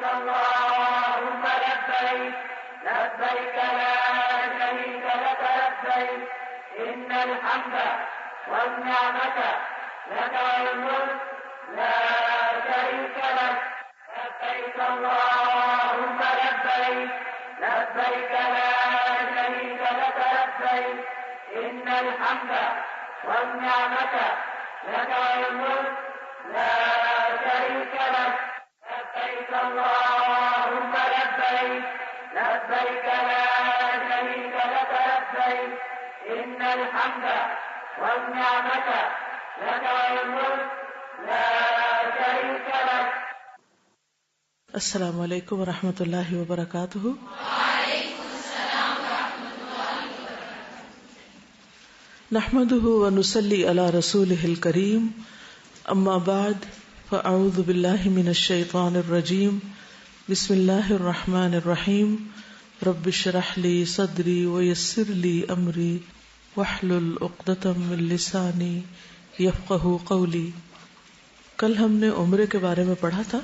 اللهم لبيك لبيك لا شريك لك لبيك إن الحمد والنعمة لك والملك لا شريك لك لبيك اللهم لبيك لبيك لا شريك لك لبيك إن الحمد والنعمة لك والملك لا شريك لك لبيك اللهم لبيك لبيك لا شريك لك لبيك إن الحمد والنعمة لك والملك لا شريك لك. السلام علیکم ورحمۃ اللہ وبرکاتہ. وعلیکم السلام ورحمۃ اللہ وبرکاتہ. نحمده ونصلي على رسوله الكريم. اما بعد فاعوذ باللہ من الشیطان الرجیم. بسم اللہ الرحمن الرحیم. رب اشرح لي صدری ويسر لي امری واحلل عقدۃ من لسانی یفقہوا قولی. کل ہم نے عمرے کے بارے میں پڑھا تھا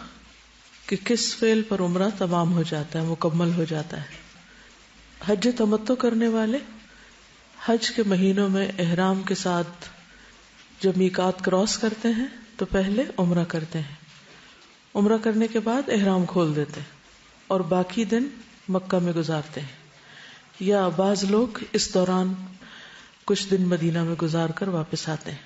کہ کس فعل پر عمرہ تمام ہو جاتا ہے، مکمل ہو جاتا ہے. حج تمتع کرنے والے حج کے مہینوں میں احرام کے ساتھ جب میقات کراس کرتے ہیں تو پہلے عمرہ کرتے ہیں. عمرہ کرنے کے بعد احرام کھول دیتے ہیں اور باقی دن مکہ میں گزارتے ہیں، یا بعض لوگ اس دوران کچھ دن مدینہ میں گزار کر واپس آتے ہیں.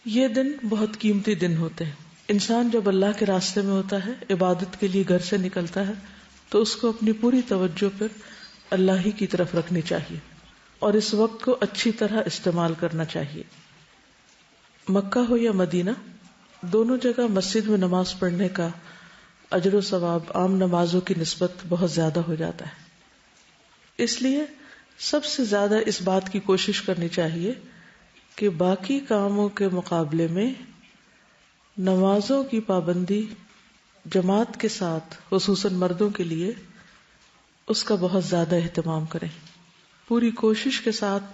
یہ دن بہت قیمتی دن ہوتے ہیں. انسان جب اللہ کے راستے میں ہوتا ہے، عبادت کے لیے گھر سے نکلتا ہے، تو اس کو اپنی پوری توجہ پھر اللہ ہی کی طرف رکھنی چاہیے اور اس وقت کو اچھی طرح استعمال کرنا چاہیے. مکہ ہو یا مدینہ، دونوں جگہ مسجد میں نماز پڑھنے کا اجر و ثواب عام نمازوں کی نسبت بہت زیادہ ہو جاتا ہے. اس لیے سب سے زیادہ اس بات کی کوشش کرنی چاہیے کہ باقی کاموں کے مقابلے میں نمازوں کی پابندی جماعت کے ساتھ، خصوصاً مردوں کے لیے، اس کا بہت زیادہ اہتمام کریں. پوری کوشش کے ساتھ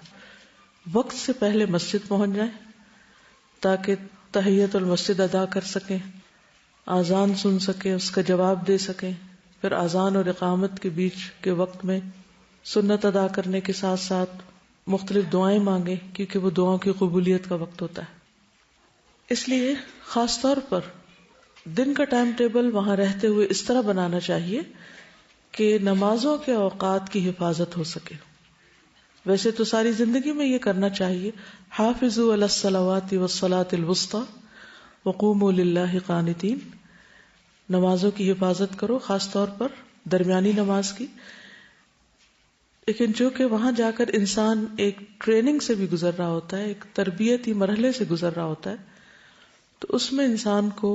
وقت سے پہلے مسجد پہنچ جائیں تاکہ تحیت المسجد ادا کر سکیں، اذان سن سکیں، اس کا جواب دے سکیں. پھر اذان اور اقامت کے بیچ کے وقت میں سنت ادا کرنے کے ساتھ ساتھ مختلف دعائیں مانگیں، کیونکہ وہ دعاؤں کی قبولیت کا وقت ہوتا ہے. اس لیے خاص طور پر دن کا ٹائم ٹیبل وہاں رہتے ہوئے اس طرح بنانا چاہیے کہ نمازوں کے اوقات کی حفاظت ہو سکے. ویسے تو ساری زندگی میں یہ کرنا چاہیے، حافظوا علی الصلوات والصلاة الوسطی وقوموا للہ قانتین. نمازوں کی حفاظت کرو، خاص طور پر درمیانی نماز کی. لیکن چونکہ وہاں جا کر انسان ایک ٹریننگ سے بھی گزر رہا ہوتا ہے، ایک تربیتی مرحلے سے گزر رہا ہوتا ہے، تو اس میں انسان کو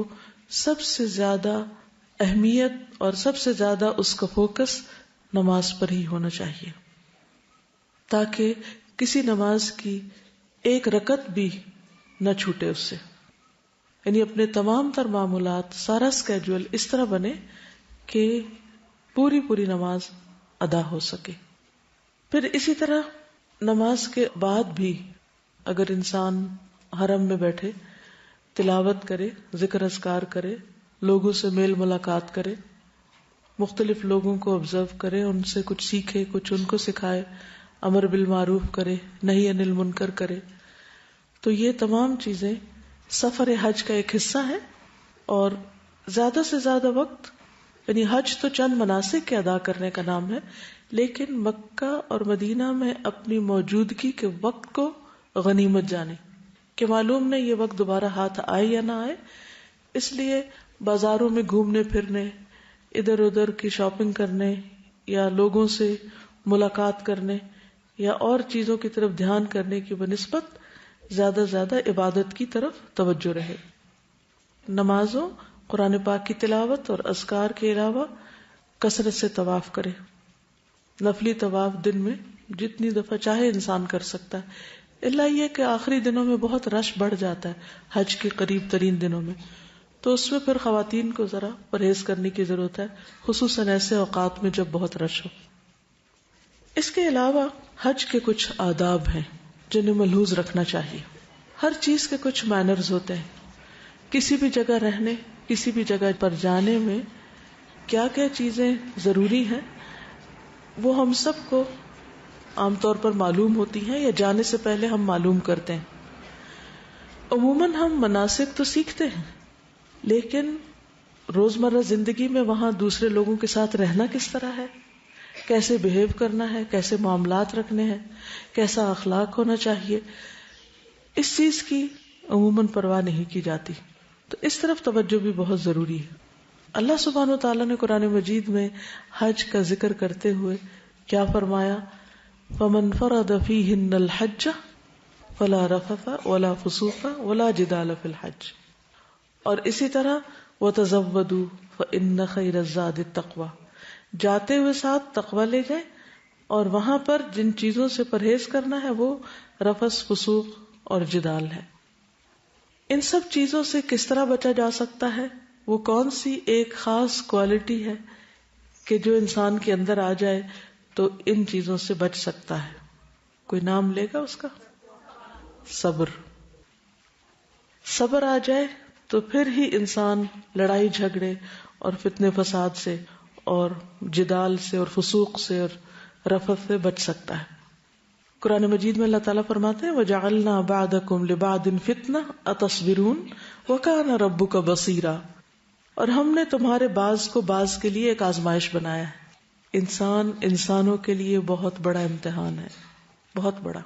سب سے زیادہ اہمیت اور سب سے زیادہ اس کا فوکس نماز پر ہی ہونا چاہیے، تاکہ کسی نماز کی ایک رکعت بھی نہ چھوٹے اس سے. یعنی اپنے تمام تر معمولات، سارا سکیجول اس طرح بنے کہ پوری نماز ادا ہو سکے. پھر اسی طرح نماز کے بعد بھی اگر انسان حرم میں بیٹھے تلاوت کرے، ذکر اذکار کرے، لوگوں سے میل ملاقات کرے، مختلف لوگوں کو آبزرو کرے، ان سے کچھ سیکھے، کچھ ان کو سکھائے، امر بالمعروف کرے، نہی عن المنکر کرے، تو یہ تمام چیزیں سفر حج کا ایک حصہ ہے. اور زیادہ سے زیادہ وقت، یعنی حج تو چند مناسک کے ادا کرنے کا نام ہے، لیکن مکہ اور مدینہ میں اپنی موجودگی کے وقت کو غنیمت جانے کہ معلوم نہیں یہ وقت دوبارہ ہاتھ آئے یا نہ آئے. اس لیے بازاروں میں گھومنے پھرنے، ادھر ادھر کی شاپنگ کرنے، یا لوگوں سے ملاقات کرنے، یا اور چیزوں کی طرف دھیان کرنے کی بنسبت زیادہ زیادہ عبادت کی طرف توجہ رہے. نمازوں، قرآن پاک کی تلاوت اور اذکار کے علاوہ کثرت سے طواف کرے. نفلی طواف دن میں جتنی دفعہ چاہے انسان کر سکتا ہے، الا یہ کہ آخری دنوں میں بہت رش بڑھ جاتا ہے حج کے قریب ترین دنوں میں، تو اس میں پھر خواتین کو ذرا پرہیز کرنے کی ضرورت ہے، خصوصاً ایسے اوقات میں جب بہت رش ہو. اس کے علاوہ حج کے کچھ آداب ہیں جنہیں ملحوظ رکھنا چاہیے. ہر چیز کے کچھ مینرز ہوتے ہیں. کسی بھی جگہ رہنے، کسی بھی جگہ پر جانے میں کیا کیا چیزیں ضروری ہیں وہ ہم سب کو عام طور پر معلوم ہوتی ہیں یا جانے سے پہلے ہم معلوم کرتے ہیں. عموماً ہم مناسک تو سیکھتے ہیں لیکن روزمرہ زندگی میں وہاں دوسرے لوگوں کے ساتھ رہنا کس طرح ہے، کیسے بہیو کرنا ہے، کیسے معاملات رکھنے ہیں، کیسا اخلاق ہونا چاہیے، اس چیز کی عموماً پرواہ نہیں کی جاتی. تو اس طرف توجہ بھی بہت ضروری ہے. اللہ سبحانہ وتعالیٰ نے قرآن مجید میں حج کا ذکر کرتے ہوئے کیا فرمایا؟ فَمَنْ فَرَضَ فِيهِنَّ الْحَجَّ فَلَا رَفَثَ وَلَا فُسُوقَ وَلَا جِدَالَ فِي الْحَجِّ. اور اسی طرح وَتَزَوَّدُوا فَإِنَّ خَيْرَ الزَّادِ التَّقْوَى، جاتے ہوئے ساتھ تقوی لے جائیں، اور وہاں پر جن چیزوں سے پرہیز کرنا ہے وہ رفث، فسوق اور جدال ہے. ان سب چیزوں سے کس طرح بچا جا سکتا ہے؟ وہ کون سی ایک خاص کوالٹی ہے کہ جو انسان کے اندر آ جائے تو ان چیزوں سے بچ سکتا ہے؟ کوئی نام لے گا اس کا؟ صبر. صبر آ جائے تو پھر ہی انسان لڑائی جھگڑے اور فتنے فساد سے اور جدال سے اور فسوق سے اور رفث سے بچ سکتا ہے. قرآن مجید میں اللہ تعالیٰ فرماتے ہیں وَجَعَلْنَا بَعْدَكُمْ لِبَعْدٍ فِتْنَةً أَتَصْبِرُونَ وَكَانَ رَبُّكَ بَصِيرًا. اور ہم نے تمہارے بعض کو بعض کے لیے ایک آزمائش بنایا ہے. انسان انسانوں کے لیے بہت بڑا امتحان ہے، بہت بڑا.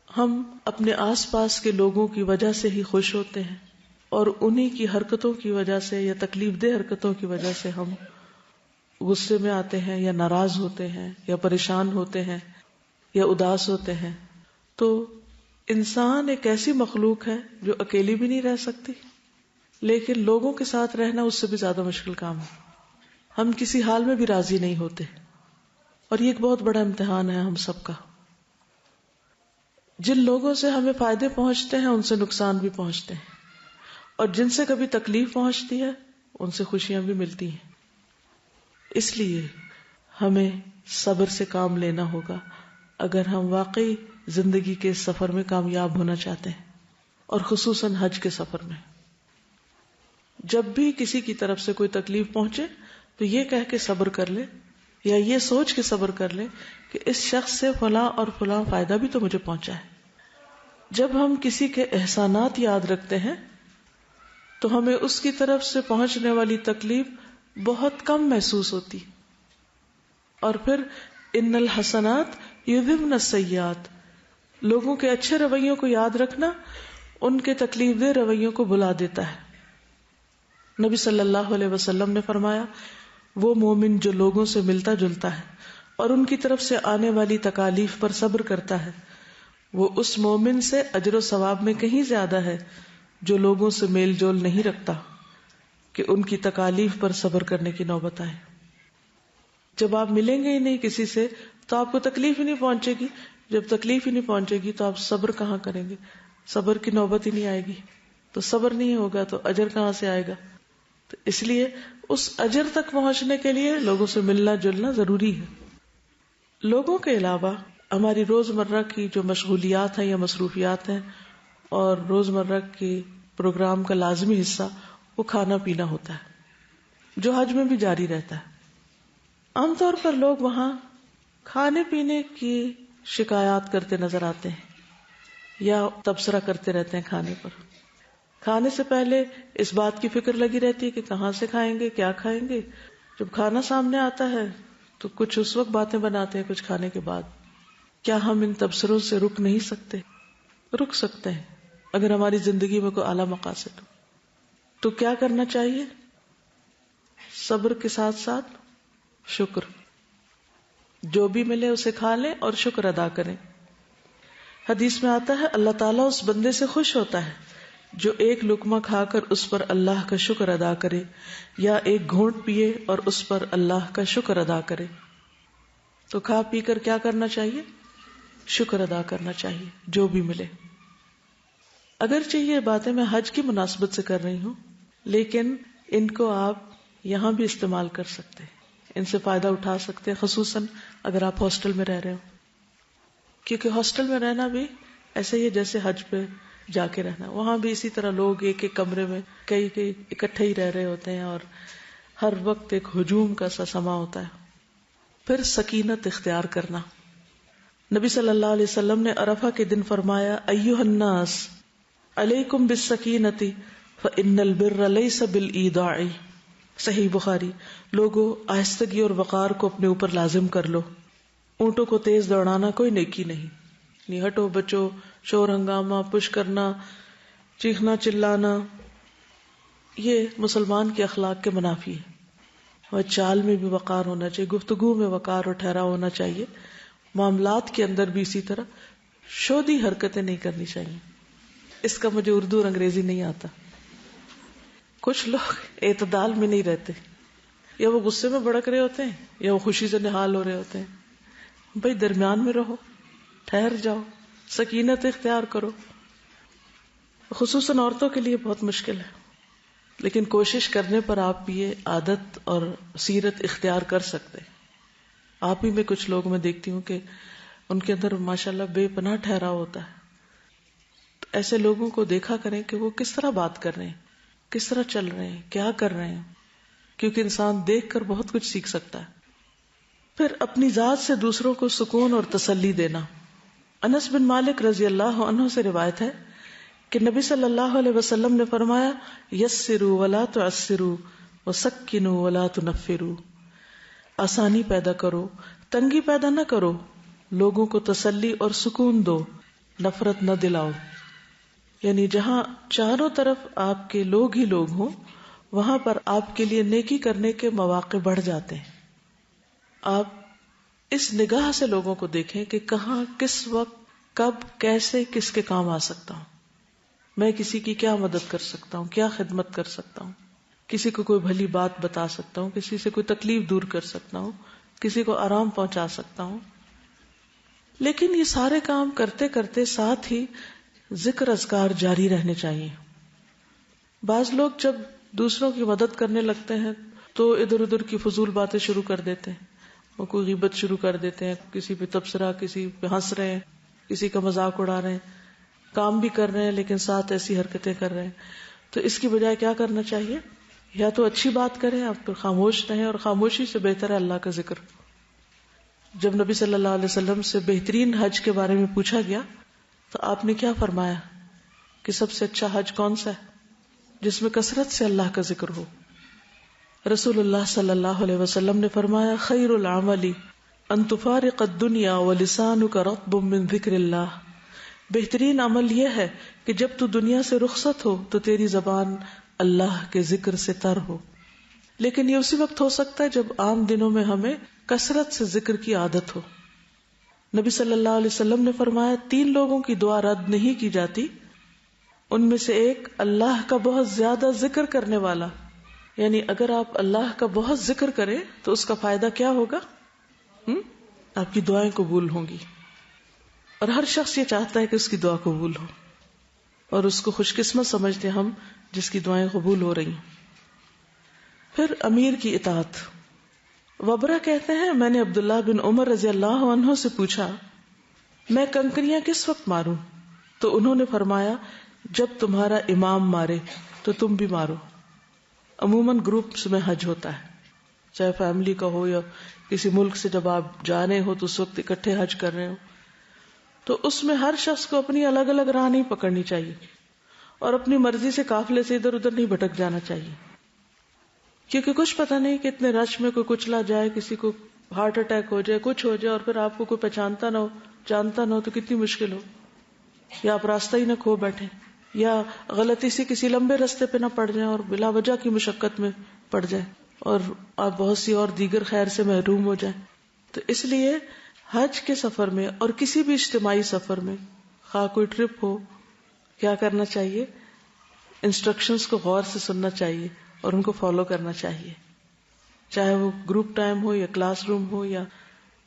ہم اپنے آس پاس کے لوگوں کی وجہ سے ہی خوش ہوتے ہیں اور انہی کی حرکتوں کی وجہ سے یا تکلیف دہ حرکتوں کی وجہ سے ہم غصے میں آتے ہیں یا ناراض ہوتے ہیں یا پریشان ہوتے ہیں یا اداس ہوتے ہیں. تو انسان ایک ایسی مخلوق ہے جو اکیلی بھی نہیں رہ سکتی، لیکن لوگوں کے ساتھ رہنا اس سے بھی زیادہ مشکل کام ہے. ہم کسی حال میں بھی راضی نہیں ہوتے اور یہ ایک بہت بڑا امتحان ہے ہم سب کا. جن لوگوں سے ہمیں فائدے پہنچتے ہیں ان سے نقصان بھی پہنچتے ہیں، اور جن سے کبھی تکلیف پہنچتی ہے ان سے خوشیاں بھی ملتی ہیں. اس لیے ہمیں صبر سے کام لینا ہوگا اگر ہم واقعی زندگی کے اس سفر میں کامیاب ہونا چاہتے ہیں، اور خصوصاً حج کے سفر میں. جب بھی کسی کی طرف سے کوئی تکلیف پہنچے تو یہ کہہ کے صبر کر لے یا یہ سوچ کے صبر کر لے کہ اس شخص سے فلاں اور فلاں فائدہ بھی تو مجھے پہنچا ہے. جب ہم کسی کے احسانات یاد رکھتے ہیں تو ہمیں اس کی طرف سے پہنچنے والی تکلیف بہت کم محسوس ہوتی. اور پھر ان الحسنات یذہبن السیئات، لوگوں کے اچھے رویوں کو یاد رکھنا ان کے تکلیف دہ رویوں کو بھلا دیتا ہے. نبی صلی اللہ علیہ وسلم نے فرمایا وہ مومن جو لوگوں سے ملتا جلتا ہے اور ان کی طرف سے آنے والی تکالیف پر صبر کرتا ہے، وہ اس مومن سے اجر و ثواب میں کہیں زیادہ ہے جو لوگوں سے میل جول نہیں رکھتا کہ ان کی تکالیف پر صبر کرنے کی نوبت آئے. جب آپ ملیں گے ہی نہیں کسی سے تو آپ کو تکلیف ہی نہیں پہنچے گی. جب تکلیف ہی نہیں پہنچے گی تو آپ صبر کہاں کریں گے؟ صبر کی نوبت ہی نہیں آئے گی. تو صبر نہیں ہوگا تو اجر کہاں سے آئے گا؟ تو اس لیے اس اجر تک پہنچنے کے لیے لوگوں سے ملنا جلنا ضروری ہے. لوگوں کے علاوہ ہماری روزمرہ کی جو مشغولیات ہیں یا مصروفیات ہیں اور روزمرہ کے پروگرام کا لازمی حصہ وہ کھانا پینا ہوتا ہے، جو حج میں بھی جاری رہتا ہے. عام طور پر لوگ وہاں کھانے پینے کی شکایات کرتے نظر آتے ہیں یا تبصرہ کرتے رہتے ہیں کھانے پر. کھانے سے پہلے اس بات کی فکر لگی رہتی ہے کہ کہاں سے کھائیں گے، کیا کھائیں گے. جب کھانا سامنے آتا ہے تو کچھ اس وقت باتیں بناتے ہیں، کچھ کھانے کے بعد. کیا ہم ان تبصروں سے رک نہیں سکتے؟ رک سکتے ہیں اگر ہماری زندگی میں کوئی اعلیٰ مقاصد ہو. تو کیا کرنا چاہیے؟ صبر کے ساتھ ساتھ شکر. جو بھی ملے اسے کھا لیں اور شکر ادا کریں. حدیث میں آتا ہے اللہ تعالیٰ اس بندے سے خوش ہوتا ہے جو ایک لقمہ کھا کر اس پر اللہ کا شکر ادا کرے یا ایک گھونٹ پیے اور اس پر اللہ کا شکر ادا کرے. تو کھا پی کر کیا کرنا چاہیے؟ شکر ادا کرنا چاہیے جو بھی ملے. اگرچہ یہ باتیں میں حج کی مناسبت سے کر رہی ہوں لیکن ان کو آپ یہاں بھی استعمال کر سکتے ہیں، ان سے فائدہ اٹھا سکتے ہیں، خصوصاً اگر آپ ہاسٹل میں رہ رہے ہو. کیونکہ ہاسٹل میں رہنا بھی ایسے ہی جیسے حج پہ جا کے رہنا. وہاں بھی اسی طرح لوگ ایک ایک کمرے میں کئی اکٹھے ہی رہ رہے ہوتے ہیں اور ہر وقت ایک ہجوم کا سا سما ہوتا ہے. پھر سکینت اختیار کرنا. نبی صلی اللہ علیہ وسلم نے عرفہ کے دن فرمایا ایھا الناس علیکم بالسکینۃ فإن البر لیس بالایداع. صحیح بخاری. لوگوں آہستگی اور وقار کو اپنے اوپر لازم کر لو. اونٹوں کو تیز دوڑانا کوئی نیکی نہیں. نہیں ہٹو بچو، شور ہنگامہ، پش کرنا، چیخنا چلانا، یہ مسلمان کے اخلاق کے منافی ہے. اور چال میں بھی وقار ہونا چاہیے، گفتگو میں وقار اور ٹھہراؤ ہونا چاہیے. معاملات کے اندر بھی اسی طرح شودی حرکتیں نہیں کرنی چاہیے. اس کا مجھے اردو اور انگریزی نہیں آتا. کچھ لوگ اعتدال میں نہیں رہتے، یا وہ غصے میں بھڑک رہے ہوتے ہیں یا وہ خوشی سے نہال ہو رہے ہوتے ہیں. بھائی درمیان میں رہو، ٹھہر جاؤ، سکینت اختیار کرو. خصوصاً عورتوں کے لیے بہت مشکل ہے، لیکن کوشش کرنے پر آپ یہ عادت اور سیرت اختیار کر سکتے. آپ ہی میں کچھ لوگ میں دیکھتی ہوں کہ ان کے اندر ماشاءاللہ بے پناہ ٹھہراؤ ہوتا ہے. تو ایسے لوگوں کو دیکھا کریں کہ وہ کس طرح بات کر رہے ہیں، کس طرح چل رہے ہیں، کیا کر رہے ہیں، کیونکہ انسان دیکھ کر بہت کچھ سیکھ سکتا ہے. پھر اپنی ذات سے دوسروں کو سکون اور تسلی دینا. انس بن مالک رضی اللہ عنہ سے روایت ہے کہ نبی صلی اللہ علیہ وسلم نے فرمایا یسروا ولا تعسروا وسکنوا ولا تنفروا. آسانی پیدا کرو، تنگی پیدا نہ کرو، لوگوں کو تسلی اور سکون دو، نفرت نہ دلاؤ. یعنی جہاں چاروں طرف آپ کے لوگ ہی لوگ ہوں وہاں پر آپ کے لیے نیکی کرنے کے مواقع بڑھ جاتے ہیں. آپ اس نگاہ سے لوگوں کو دیکھیں کہ کہاں، کس وقت، کب، کیسے کس کے کام آ سکتا ہوں. میں کسی کی کیا مدد کر سکتا ہوں، کیا خدمت کر سکتا ہوں، کسی کو کوئی بھلی بات بتا سکتا ہوں، کسی سے کوئی تکلیف دور کر سکتا ہوں، کسی کو آرام پہنچا سکتا ہوں. لیکن یہ سارے کام کرتے کرتے ساتھ ہی ذکر اذکار جاری رہنے چاہیے. بعض لوگ جب دوسروں کی مدد کرنے لگتے ہیں تو ادھر ادھر کی فضول باتیں شروع کر دیتے ہیں. وہ کوئی غیبت شروع کر دیتے ہیں، کسی پہ تبصرہ، کسی پہ ہنس رہے ہیں، کسی کا مذاق اڑا رہے ہیں، کام بھی کر رہے ہیں لیکن ساتھ ایسی حرکتیں کر رہے ہیں. تو اس کی بجائے کیا کرنا چاہیے؟ یا تو اچھی بات کریں، آپ پھر خاموش رہیں، اور خاموشی سے بہتر ہے اللہ کا ذکر. جب نبی صلی اللہ علیہ وسلم سے بہترین حج کے بارے میں پوچھا گیا تو آپ نے کیا فرمایا کہ سب سے اچھا حج کون سا ہے؟ جس میں کثرت سے اللہ کا ذکر ہو. رسول اللہ صلی اللہ علیہ وسلم نے فرمایا خیر العمل ان تفارق الدنیا ولسانک رطب من ذکر اللہ. بہترین عمل یہ ہے کہ جب تو دنیا سے رخصت ہو تو تیری زبان اللہ کے ذکر سے تر ہو. لیکن یہ اسی وقت ہو سکتا ہے جب عام دنوں میں ہمیں کثرت سے ذکر کی عادت ہو. نبی صلی اللہ علیہ وسلم نے فرمایا 3 لوگوں کی دعا رد نہیں کی جاتی. ان میں سے ایک اللہ کا بہت زیادہ ذکر کرنے والا. یعنی اگر آپ اللہ کا بہت ذکر کریں تو اس کا فائدہ کیا ہوگا؟ آپ کی دعائیں قبول ہوں گی. اور ہر شخص یہ چاہتا ہے کہ اس کی دعا قبول ہو، اور اس کو خوش قسمت سمجھتے ہم جس کی دعائیں قبول ہو رہی ہیں. پھر امیر کی اطاعت. وبرہ کہتے ہیں میں نے عبداللہ بن عمر رضی اللہ عنہ سے پوچھا میں کنکریاں کس وقت ماروں؟ تو انہوں نے فرمایا جب تمہارا امام مارے تو تم بھی مارو. عموماً گروپس میں حج ہوتا ہے، چاہے فیملی کا ہو یا کسی ملک سے جب آپ جا رہے ہو تو اس وقت اکٹھے حج کر رہے ہو، تو اس میں ہر شخص کو اپنی الگ الگ راہ نہیں پکڑنی چاہیے اور اپنی مرضی سے قافلے سے ادھر ادھر نہیں بھٹک جانا چاہیے. کیونکہ کچھ پتہ نہیں کہ اتنے رش میں کوئی کچلا جائے، کسی کو ہارٹ اٹیک ہو جائے، کچھ ہو جائے، اور پھر آپ کو کوئی پہچانتا نہ ہو، جانتا نہ ہو تو کتنی مشکل ہو. یا آپ راستہ ہی نہ کھو بیٹھے، یا غلطی سے کسی لمبے راستے پہ نہ پڑ جائیں اور بلا وجہ کی مشقت میں پڑ جائیں اور آپ بہت سی اور دیگر خیر سے محروم ہو جائیں. تو اس لیے حج کے سفر میں اور کسی بھی اجتماعی سفر میں، خواہ کوئی ٹرپ ہو، کیا کرنا چاہیے؟ انسٹرکشنز کو غور سے سننا چاہیے اور ان کو فالو کرنا چاہیے. چاہے وہ گروپ ٹائم ہو یا کلاس روم ہو یا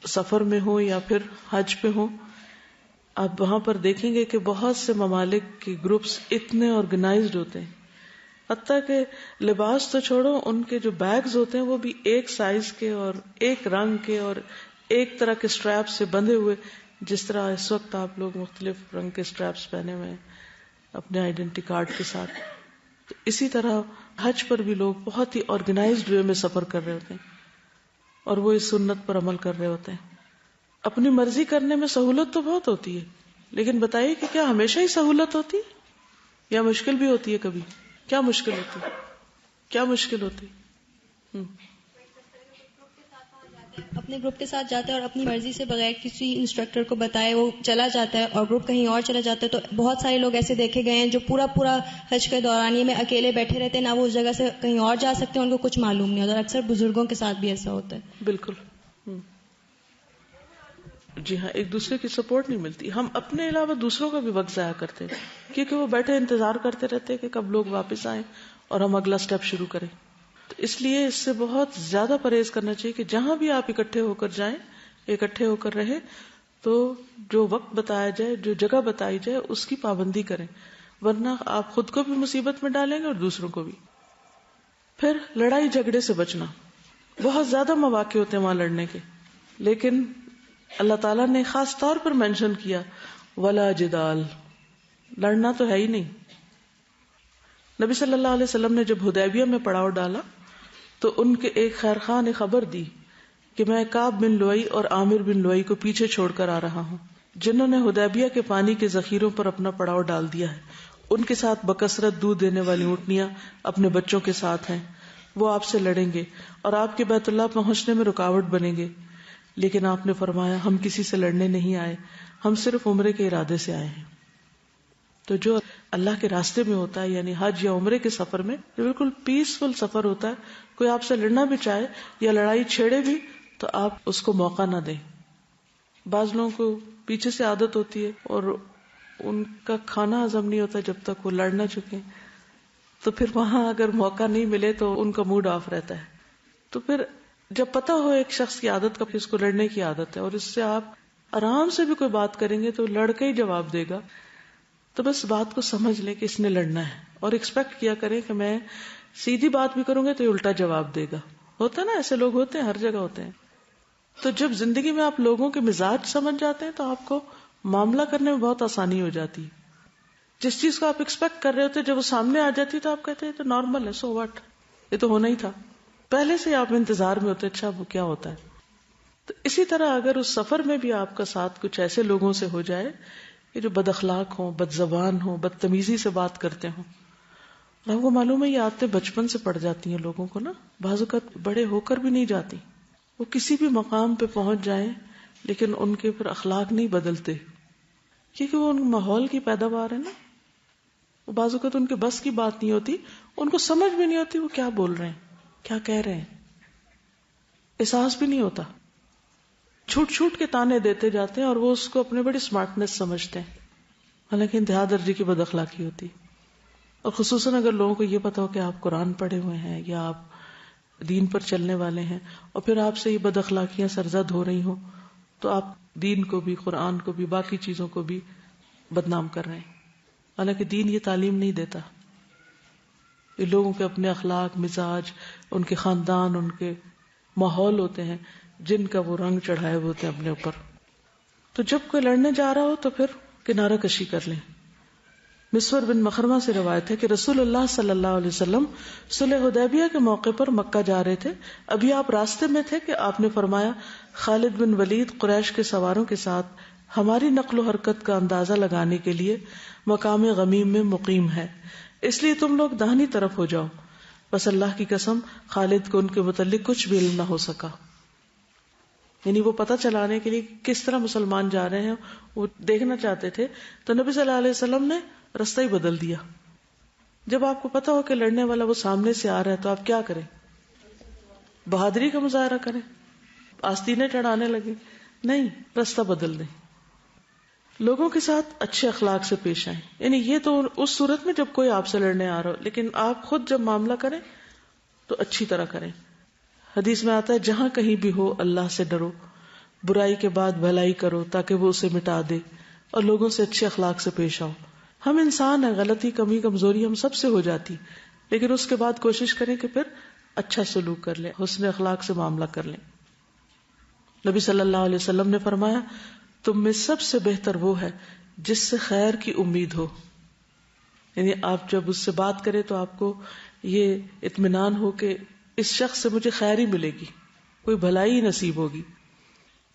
سفر میں ہو یا پھر حج پہ ہو. آپ وہاں پر دیکھیں گے کہ بہت سے ممالک کے گروپس اتنے آرگنائزڈ ہوتے ہیں، حتیٰ کہ لباس تو چھوڑو، ان کے جو بیگز ہوتے ہیں وہ بھی ایک سائز کے اور ایک رنگ کے اور ایک طرح کے سٹریپ سے بندھے ہوئے. جس طرح اس وقت آپ لوگ مختلف رنگ کے سٹریپس پہنے ہوئے ہیں اپنے آئیڈینٹی کارڈ کے ساتھ، تو اسی طرح حج پر بھی لوگ بہت ہی آرگنائزڈ وے میں سفر کر رہے ہوتے ہیں اور وہ اس سنت پر عمل کر رہے ہوتے ہیں. اپنی مرضی کرنے میں سہولت تو بہت ہوتی ہے، لیکن بتائیے کہ کیا ہمیشہ ہی سہولت ہوتی ہے یا مشکل بھی ہوتی ہے؟ کبھی کیا مشکل ہوتی ہے؟ کیا مشکل ہوتی ہے؟ اپنے گروپ کے ساتھ جاتا ہے اور اپنی مرضی سے بغیر کسی انسٹرکٹر کو بتائے وہ چلا جاتا ہے اور گروپ کہیں اور چلا جاتا ہے. تو بہت سارے لوگ ایسے دیکھے گئے ہیں جو پورا حج کے دورانیے میں اکیلے بیٹھے رہتے ہیں، نہ وہ اس جگہ سے کہیں اور جا سکتے ہیں، ان کو کچھ معلوم نہیں ہوتا. اور اکثر بزرگوں کے ساتھ بھی ایسا ہوتا ہے. بالکل. جی ہاں، ایک دوسرے کی سپورٹ نہیں ملتی. ہم اپنے علاوہ دوسروں کا بھی وقت ضائع کرتے ہیں کیونکہ وہ بیٹھے انتظار کرتے رہتے کہ کب لوگ واپس آئیں اور ہم اگلا سٹیپ شروع کریں. تو اس لیے اس سے بہت زیادہ پرہیز کرنا چاہیے کہ جہاں بھی آپ اکٹھے ہو کر جائیں، اکٹھے ہو کر رہیں، تو جو وقت بتایا جائے، جو جگہ بتائی جائے، اس کی پابندی کریں، ورنہ آپ خود کو بھی مصیبت میں ڈالیں گے اور دوسروں کو بھی. پھر لڑائی جھگڑے سے بچنا. بہت زیادہ مواقع ہوتے ہیں وہاں لڑنے کے، لیکن اللہ تعالیٰ نے خاص طور پر مینشن کیا ولا جدال، لڑنا تو ہے ہی نہیں. نبی صلی اللہ علیہ وسلم نے جب حدیبیہ میں پڑاؤ ڈالا تو ان کے ایک خیر خواہ نے خبر دی کہ میں کعب بن لؤی اور عامر بن لؤی کو پیچھے چھوڑ کر آ رہا ہوں، جنہوں نے حدیبیہ کے پانی کے ذخیروں پر اپنا پڑاؤ ڈال دیا ہے. ان کے ساتھ بکثرت دودھ دینے والی اونٹنیاں اپنے بچوں کے ساتھ ہیں. وہ آپ سے لڑیں گے اور آپ کے بیت اللہ پہنچنے میں رکاوٹ بنیں گے. لیکن آپ نے فرمایا ہم کسی سے لڑنے نہیں آئے، ہم صرف عمرے کے ارادے سے آئے ہیں. تو جو اللہ کے راستے میں ہوتا ہے، یعنی حج یا عمرے کے سفر میں، جو بالکل پیسفل سفر ہوتا ہے، کوئی آپ سے لڑنا بھی چاہے یا لڑائی چھیڑے بھی تو آپ اس کو موقع نہ دیں. بعض لوگوں کو پیچھے سے عادت ہوتی ہے اور ان کا کھانا ہضم نہیں ہوتا جب تک وہ لڑ نہ چکے، تو پھر وہاں اگر موقع نہیں ملے تو ان کا موڈ آف رہتا ہے. تو پھر جب پتہ ہو ایک شخص کی عادت کا کہ اس کو لڑنے کی عادت ہے اور اس سے آپ آرام سے بھی کوئی بات کریں گے تو لڑ کے ہی جواب دے گا، تو بس بات کو سمجھ لیں کہ اس نے لڑنا ہے اور ایکسپیکٹ کیا کریں کہ میں سیدھی بات بھی کروں گے تو یہ الٹا جواب دے گا. ہوتا ہے نا، ایسے لوگ ہوتے ہیں، ہر جگہ ہوتے ہیں. تو جب زندگی میں آپ لوگوں کے مزاج سمجھ جاتے ہیں تو آپ کو معاملہ کرنے میں بہت آسانی ہو جاتی ہے. جس چیز کو آپ ایکسپیکٹ کر رہے ہوتے جب وہ سامنے آ جاتی تو آپ کہتے ہیں تو نارمل ہے، سو واٹ، یہ تو ہونا ہی تھا. پہلے سے آپ انتظار میں ہوتے اچھا وہ کیا ہوتا ہے. تو اسی طرح اگر اس سفر میں بھی آپ کا ساتھ کچھ ایسے لوگوں سے ہو جائے کہ جو بد اخلاق ہوں، بد زبان ہوں، بدتمیزی سے بات کرتے ہوں، اور آپ کو معلوم ہے یہ عادتیں بچپن سے پڑ جاتی ہیں لوگوں کو نا، بعض اوقات بڑے ہو کر بھی نہیں جاتی. وہ کسی بھی مقام پہ پہنچ جائیں لیکن ان کے پھر اخلاق نہیں بدلتے کیونکہ وہ ان ماحول کی پیداوار ہے نا. بعض اوقات ان کے بس کی بات نہیں ہوتی، ان کو سمجھ بھی نہیں ہوتی وہ کیا بول رہے ہیں، کیا کہہ رہے ہیں، احساس بھی نہیں ہوتا. چھوٹ چھوٹ کے تانے دیتے جاتے ہیں اور وہ اس کو اپنے بڑی سمارٹنیس سمجھتے ہیں، حالانکہ انتہا درجے کی بد اخلاقی ہوتی. اور خصوصاً اگر لوگوں کو یہ پتا ہو کہ آپ قرآن پڑھے ہوئے ہیں یا آپ دین پر چلنے والے ہیں اور پھر آپ سے یہ بد اخلاقیاں سرزد ہو رہی ہوں تو آپ دین کو بھی، قرآن کو بھی، باقی چیزوں کو بھی بدنام کر رہے ہیں. حالانکہ دین یہ تعلیم نہیں دیتا. یہ لوگوں کے اپنے اخلاق، مزاج، ان کے خاندان، ان کے ماحول ہوتے ہیں جن کا وہ رنگ چڑھائے ہوئے ہوتے ہیں اپنے اوپر. تو جب کوئی لڑنے جا رہا ہو تو پھر کنارہ کشی کر لیں. مسور بن مخرمہ سے روایت ہے کہ رسول اللہ صلی اللہ علیہ وسلم صلح حدیبیہ کے موقع پر مکہ جا رہے تھے. ابھی آپ راستے میں تھے کہ آپ نے فرمایا خالد بن ولید قریش کے سواروں کے ساتھ ہماری نقل و حرکت کا اندازہ لگانے کے لیے مقام غمیم میں مقیم ہے، اس لیے تم لوگ داہنی طرف ہو جاؤ. بس اللہ کی قسم خالد کو ان کے متعلق کچھ بھی علم نہ ہو سکا. یعنی وہ پتہ چلانے کے لیے کس طرح مسلمان جا رہے ہیں وہ دیکھنا چاہتے تھے. تو نبی صلی اللہ علیہ وسلم نے رستہ ہی بدل دیا. جب آپ کو پتا ہو کہ لڑنے والا وہ سامنے سے آ رہا ہے تو آپ کیا کریں؟ بہادری کا مظاہرہ کریں، آستینیں چڑھانے لگے؟ نہیں، رستہ بدل دیں. لوگوں کے ساتھ اچھے اخلاق سے پیش آئیں. یعنی یہ تو اس صورت میں جب کوئی آپ سے لڑنے آ رہا ہو، لیکن آپ خود جب معاملہ کریں تو اچھی طرح کریں. حدیث میں آتا ہے جہاں کہیں بھی ہو اللہ سے ڈرو، برائی کے بعد بھلائی کرو تاکہ وہ اسے مٹا دے، اور لوگوں سے اچھے اخلاق سے پیش آؤ. ہم انسان ہیں، غلطی، کمی، کمزوری ہم سب سے ہو جاتی، لیکن اس کے بعد کوشش کریں کہ پھر اچھا سلوک کر لیں، حسن اخلاق سے معاملہ کر لیں. نبی صلی اللہ علیہ وسلم نے فرمایا تم میں سب سے بہتر وہ ہے جس سے خیر کی امید ہو. یعنی آپ جب اس سے بات کریں تو آپ کو یہ اطمینان ہو کہ اس شخص سے مجھے خیر ہی ملے گی، کوئی بھلائی نصیب ہوگی،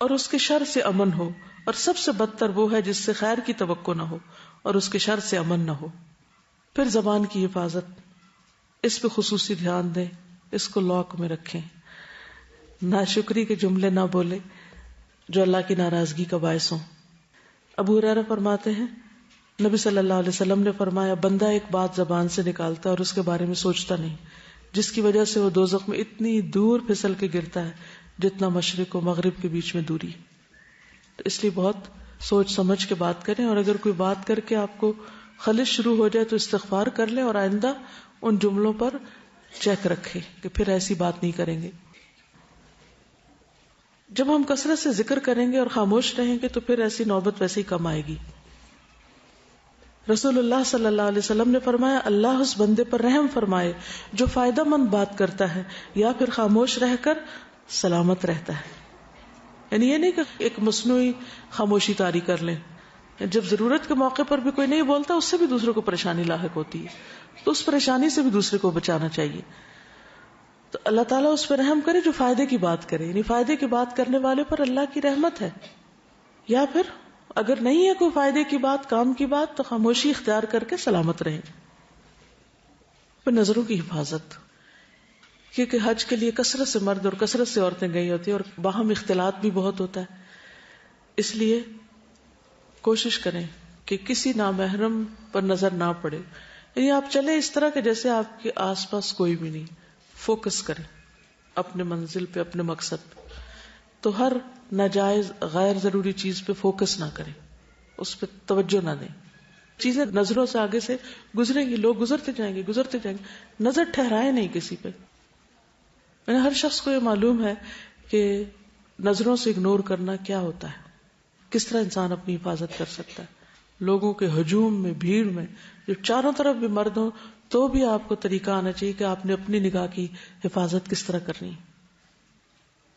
اور اس کے شر سے امن ہو. اور سب سے بدتر وہ ہے جس سے خیر کی توقع نہ ہو اور اس کے شر سے امن نہ ہو. پھر زبان کی حفاظت، اس پہ خصوصی دھیان دیں، اس کو لاک میں رکھیں، ناشکری کے جملے نہ بولے جو اللہ کی ناراضگی کا باعث ہوں. ابو ہریرہ فرماتے ہیں نبی صلی اللہ علیہ وسلم نے فرمایا بندہ ایک بات زبان سے نکالتا ہے اور اس کے بارے میں سوچتا نہیں، جس کی وجہ سے وہ دوزخ میں اتنی دور پھسل کے گرتا ہے جتنا مشرق و مغرب کے بیچ میں دوری. تو اس لیے بہت سوچ سمجھ کے بات کریں، اور اگر کوئی بات کر کے آپ کو خلش شروع ہو جائے تو استغفار کر لیں اور آئندہ ان جملوں پر چیک رکھیں کہ پھر ایسی بات نہیں کریں گے. جب ہم کثرت سے ذکر کریں گے اور خاموش رہیں گے تو پھر ایسی نوبت ویسے ہی کم آئے گی. رسول اللہ صلی اللہ علیہ وسلم نے فرمایا اللہ اس بندے پر رحم فرمائے جو فائدہ مند بات کرتا ہے یا پھر خاموش رہ کر سلامت رہتا ہے. یعنی یہ نہیں کہ ایک مصنوعی خاموشی طاری کر لیں، جب ضرورت کے موقع پر بھی کوئی نہیں بولتا اس سے بھی دوسروں کو پریشانی لاحق ہوتی ہے، تو اس پریشانی سے بھی دوسرے کو بچانا چاہیے. تو اللہ تعالیٰ اس پر رحم کرے جو فائدے کی بات کرے، یعنی فائدے کی بات کرنے والے پر اللہ کی رحمت ہے. یا پھر اگر نہیں ہے کوئی فائدے کی بات، کام کی بات، تو خاموشی اختیار کر کے سلامت رہیں. پھر نظروں کی حفاظت، کیونکہ حج کے لیے کثرت سے مرد اور کثرت سے عورتیں گئی ہوتی ہیں اور باہم اختلاط بھی بہت ہوتا ہے. اس لیے کوشش کریں کہ کسی نامحرم پر نظر نہ پڑے. یعنی آپ چلیں اس طرح کہ جیسے آپ کے آس پاس کوئی بھی نہیں، فوکس کریں اپنے منزل پہ، اپنے مقصد پہ. تو ہر ناجائز غیر ضروری چیز پہ فوکس نہ کریں، اس پہ توجہ نہ دیں. چیزیں نظروں سے آگے سے گزریں گی، لوگ گزرتے جائیں گے، نظر ٹھہرائے نہیں کسی پہ. یعنی ہر شخص کو یہ معلوم ہے کہ نظروں سے اگنور کرنا کیا ہوتا ہے، کس طرح انسان اپنی حفاظت کر سکتا ہے. لوگوں کے ہجوم میں، بھیڑ میں، جو چاروں طرف بھی مرد ہوں تو بھی آپ کو طریقہ آنا چاہیے کہ آپ نے اپنی نگاہ کی حفاظت کس طرح کرنی.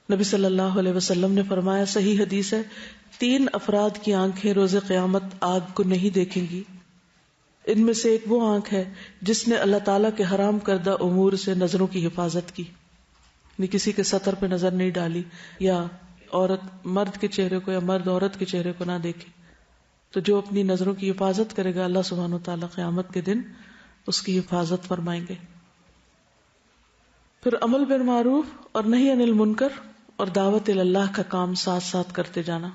نبی صلی اللہ علیہ وسلم نے فرمایا، صحیح حدیث ہے، 3 افراد کی آنکھیں روز قیامت آگ کو نہیں دیکھیں گی. ان میں سے ایک وہ آنکھ ہے جس نے اللہ تعالیٰ کے حرام کردہ امور سے نظروں کی حفاظت کی، یعنی کسی کے سطر پہ نظر نہیں ڈالی، یا عورت مرد کے چہرے کو یا مرد عورت کے چہرے کو نہ دیکھے. تو جو اپنی نظروں کی حفاظت کرے گا اللہ سبحانہ و تعالیٰ قیامت کے دن اس کی حفاظت فرمائیں گے. پھر عمل بالمعروف اور نہی عن المنکر اور دعوت اللہ کا کام ساتھ ساتھ کرتے جانا.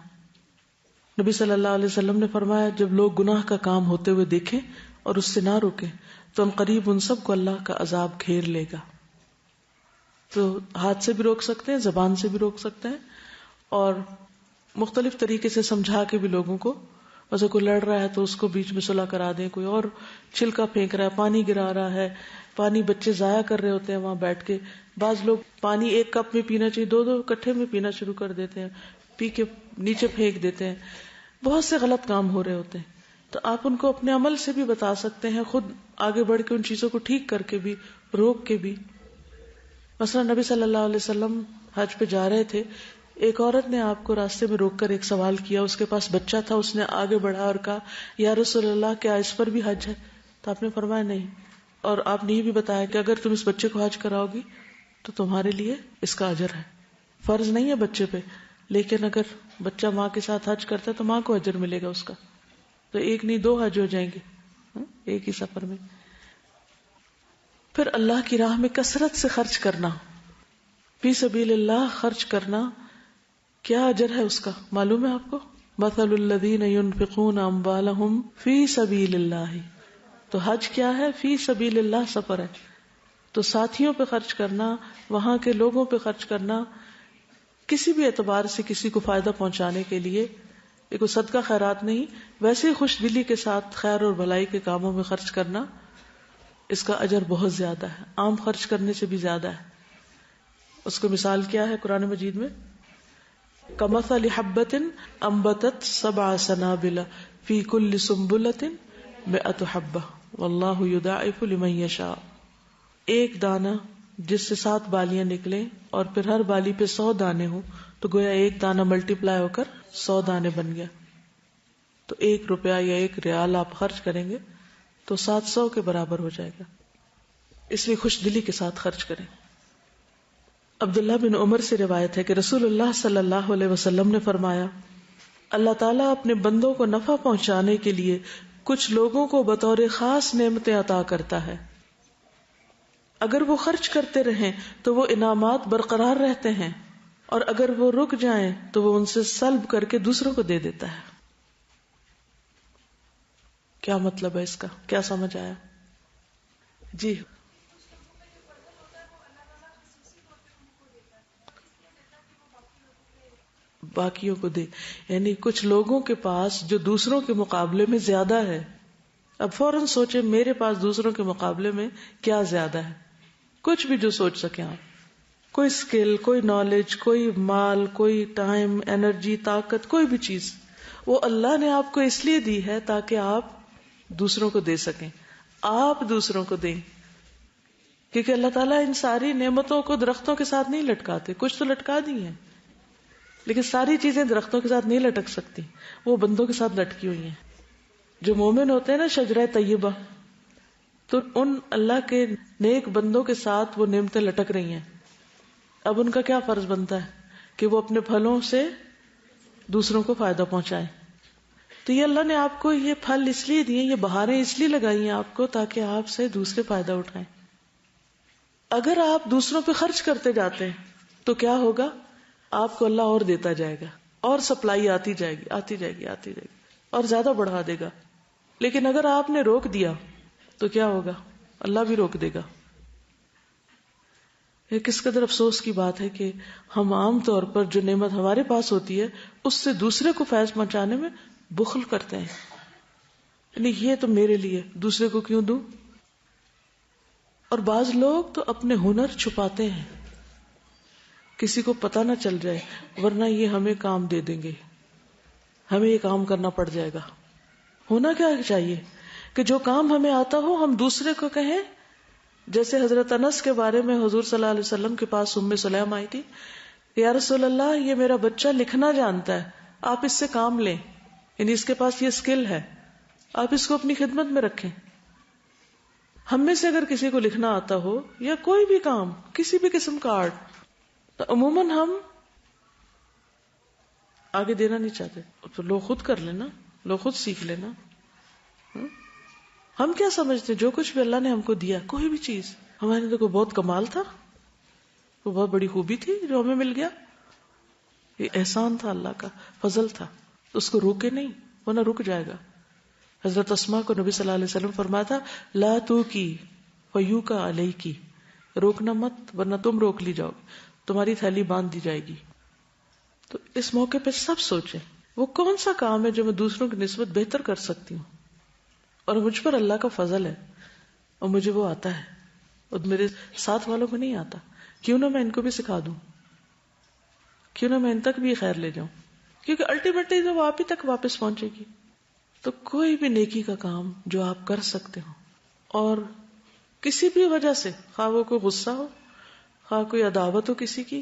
نبی صلی اللہ علیہ وسلم نے فرمایا، جب لوگ گناہ کا کام ہوتے ہوئے دیکھیں اور اس سے نہ روکیں تو عنقریب ان سب کو اللہ کا عذاب گھیر لے گا. تو ہاتھ سے بھی روک سکتے ہیں، زبان سے بھی روک سکتے ہیں، اور مختلف طریقے سے سمجھا کے بھی لوگوں کو، ویسے کوئی لڑ رہا ہے تو اس کو بیچ میں صلح کرا دیں، کوئی اور چھلکا پھینک رہا ہے، پانی گرا رہا ہے، پانی بچے ضائع کر رہے ہوتے ہیں وہاں بیٹھ کے. بعض لوگ پانی 1 کپ میں پینا چاہیے 2 اکٹھے میں پینا شروع کر دیتے ہیں، پی کے نیچے پھینک دیتے ہیں. بہت سے غلط کام ہو رہے ہوتے ہیں. تو آپ ان کو اپنے عمل سے بھی بتا سکتے ہیں، خود آگے بڑھ کے ان چیزوں کو ٹھیک کر کے بھی، روک کے بھی. مثلا نبی صلی اللہ علیہ وسلم حج پہ جا رہے تھے، ایک عورت نے آپ کو راستے میں روک کر ایک سوال کیا، اس کے پاس بچہ تھا، اس نے آگے بڑھا اور کہا، یا رسول اللہ کیا اس پر بھی حج ہے؟ تو آپ نے فرمایا نہیں، اور آپ نے یہ بھی بتایا کہ اگر تم اس بچے کو حج کراؤ گی تو تمہارے لیے اس کا اجر ہے. فرض نہیں ہے بچے پہ، لیکن اگر بچہ ماں کے ساتھ حج کرتا ہے تو ماں کو اجر ملے گا اس کا. تو 1 نہیں 2 حج ہو جائیں گے ایک ہی سفر میں. پھر اللہ کی راہ میں کثرت سے خرچ کرنا، فی سبیل اللہ خرچ کرنا، کیا اجر ہے اس کا معلوم ہے آپ کو؟ مثل الذین ينفقون اموالهم فی سبیل اللہ. تو حج کیا ہے؟ فی سبیل اللہ سفر ہے. تو ساتھیوں پہ خرچ کرنا، وہاں کے لوگوں پہ خرچ کرنا، کسی بھی اعتبار سے کسی کو فائدہ پہنچانے کے لیے، یہ کوئی صدقہ خیرات نہیں، ویسے ہی خوش دلی کے ساتھ خیر اور بھلائی کے کاموں میں خرچ کرنا، اس کا اجر بہت زیادہ ہے، عام خرچ کرنے سے بھی زیادہ ہے. اس کو مثال کیا ہے قرآن مجید میں؟ کمثل حبۃ انبتت 7 سنابل فی کل سنبلۃ 100 حبۃ واللہ یضاعف لمن یشاء. ایک دانہ جس سے 7 بالیاں نکلیں اور پھر ہر بالی پہ 100 دانے ہوں، تو گویا ایک دانہ ملٹیپلائی ہو کر 100 دانے بن گیا. تو 1 روپیہ یا 1 ریال آپ خرچ کریں گے تو 700 کے برابر ہو جائے گا. اس لیے خوش دلی کے ساتھ خرچ کریں. عبداللہ بن عمر سے روایت ہے کہ رسول اللہ صلی اللہ علیہ وسلم نے فرمایا اللہ تعالیٰ اپنے بندوں کو نفع پہنچانے کے لیے کچھ لوگوں کو بطور خاص نعمتیں عطا کرتا ہے. اگر وہ خرچ کرتے رہیں تو وہ انعامات برقرار رہتے ہیں، اور اگر وہ رک جائیں تو وہ ان سے سلب کر کے دوسروں کو دے دیتا ہے. کیا مطلب ہے اس کا؟ کیا سمجھ آیا؟ جی باقیوں کو دے، یعنی کچھ لوگوں کے پاس جو دوسروں کے مقابلے میں زیادہ ہے. اب فوراً سوچیں میرے پاس دوسروں کے مقابلے میں کیا زیادہ ہے. کچھ بھی جو سوچ سکیں آپ، کوئی اسکل، کوئی نالج، کوئی مال، کوئی ٹائم، انرجی، طاقت، کوئی بھی چیز وہ اللہ نے آپ کو اس لیے دی ہے تاکہ آپ دوسروں کو دے سکیں. آپ دوسروں کو دیں، کیونکہ اللہ تعالیٰ ان ساری نعمتوں کو درختوں کے ساتھ نہیں لٹکاتے. کچھ تو لٹکا دی ہیں لیکن ساری چیزیں درختوں کے ساتھ نہیں لٹک سکتی، وہ بندوں کے ساتھ لٹکی ہوئی ہیں. جو مومن ہوتے ہیں نا شجرہ طیبہ، تو ان اللہ کے نیک بندوں کے ساتھ وہ نعمتیں لٹک رہی ہیں. اب ان کا کیا فرض بنتا ہے کہ وہ اپنے پھلوں سے دوسروں کو فائدہ پہنچائیں. تو یہ اللہ نے آپ کو یہ پھل اس لیے دیے، یہ بہاریں اس لیے لگائی ہیں آپ کو تاکہ آپ سے دوسرے فائدہ اٹھائیں. اگر آپ دوسروں پہ خرچ کرتے جاتے ہیں تو کیا ہوگا؟ آپ کو اللہ اور دیتا جائے گا، اور سپلائی آتی جائے گی آتی جائے گی آتی جائے گی، اور زیادہ بڑھا دے گا. لیکن اگر آپ نے روک دیا تو کیا ہوگا؟ اللہ بھی روک دے گا. یہ کس قدر افسوس کی بات ہے کہ ہم عام طور پر جو نعمت ہمارے پاس ہوتی ہے اس سے دوسرے کو فیض پہنچانے میں بخل کرتے ہیں. یعنی یہ تو میرے لیے، دوسرے کو کیوں دوں؟ اور بعض لوگ تو اپنے ہنر چھپاتے ہیں، کسی کو پتہ نہ چل جائے، ورنہ یہ ہمیں کام دے دیں گے، ہمیں یہ کام کرنا پڑ جائے گا. ہونا کیا چاہیے کہ جو کام ہمیں آتا ہو ہم دوسرے کو کہیں. جیسے حضرت انس کے بارے میں حضور صلی اللہ علیہ وسلم کے پاس ام سلیم آئی تھی، یا رسول اللہ یہ میرا بچہ لکھنا جانتا ہے، آپ اس سے کام لیں، یعنی اس کے پاس یہ اسکل ہے، آپ اس کو اپنی خدمت میں رکھیں. ہم میں سے اگر کسی کو لکھنا آتا ہو یا کوئی بھی کام، کسی بھی قسم کا آرٹ، تو عموماً ہم آگے دینا نہیں چاہتے، تو لوگ خود کر لینا، لوگ خود سیکھ لینا. ہم کیا سمجھتے ہیں جو کچھ بھی اللہ نے ہم کو دیا، کوئی بھی چیز ہمارے اندر کوئی بہت کمال تھا، وہ بہت بڑی خوبی تھی جو ہمیں مل گیا، یہ احسان تھا اللہ کا، فضل تھا، اس کو روکے نہیں ورنہ رک جائے گا. حضرت اسماء کو نبی صلی اللہ علیہ وسلم فرمایا تھا لا تو کی فیو کا علیہ کی، روکنا مت ورنہ تم روک لی جاؤ، تمہاری تھیلی باندھ دی جائے گی. تو اس موقع پہ سب سوچیں وہ کون سا کام ہے جو میں دوسروں کی نسبت بہتر کر سکتی ہوں، اور مجھ پر اللہ کا فضل ہے اور مجھے وہ آتا ہے اور میرے ساتھ والوں کو نہیں آتا، کیوں نہ میں ان کو بھی سکھا دوں، کیوں نہ میں ان تک بھی خیر لے جاؤں، کیونکہ الٹیمیٹلی تو وہ آپ ہی تک واپس پہنچے گی. تو کوئی بھی نیکی کا کام جو آپ کر سکتے ہو اور کسی بھی وجہ سے، خواہ وہ کوئی غصہ ہو، خواہ کوئی عداوت ہو کسی کی،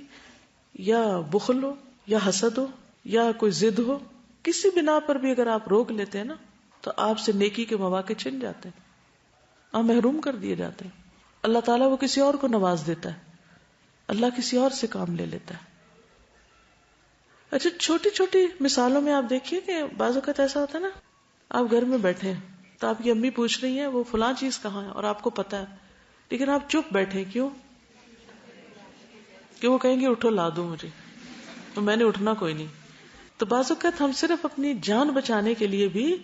یا بخل ہو یا حسد ہو یا کوئی ضد ہو، کسی بنا پر بھی اگر آپ روک لیتے ہیں نا تو آپ سے نیکی کے مواقع چھن جاتے ہیں، آپ محروم کر دیے جاتے ہیں. اللہ تعالیٰ وہ کسی اور کو نواز دیتا ہے، اللہ کسی اور سے کام لے لیتا ہے. اچھا چھوٹی چھوٹی مثالوں میں آپ دیکھیے کہ بعض اوقات ایسا ہوتا ہے نا، آپ گھر میں بیٹھے ہیں تو آپ کی امی پوچھ رہی ہیں وہ فلاں چیز کہاں ہے اور آپ کو پتا ہے، لیکن آپ چپ بیٹھے، کیوں؟ کہ وہ کہیں گے اٹھو لا دو مجھے، تو میں نے اٹھنا کوئی نہیں. تو بعض اوقات ہم صرف اپنی جان بچانے کے لیے بھی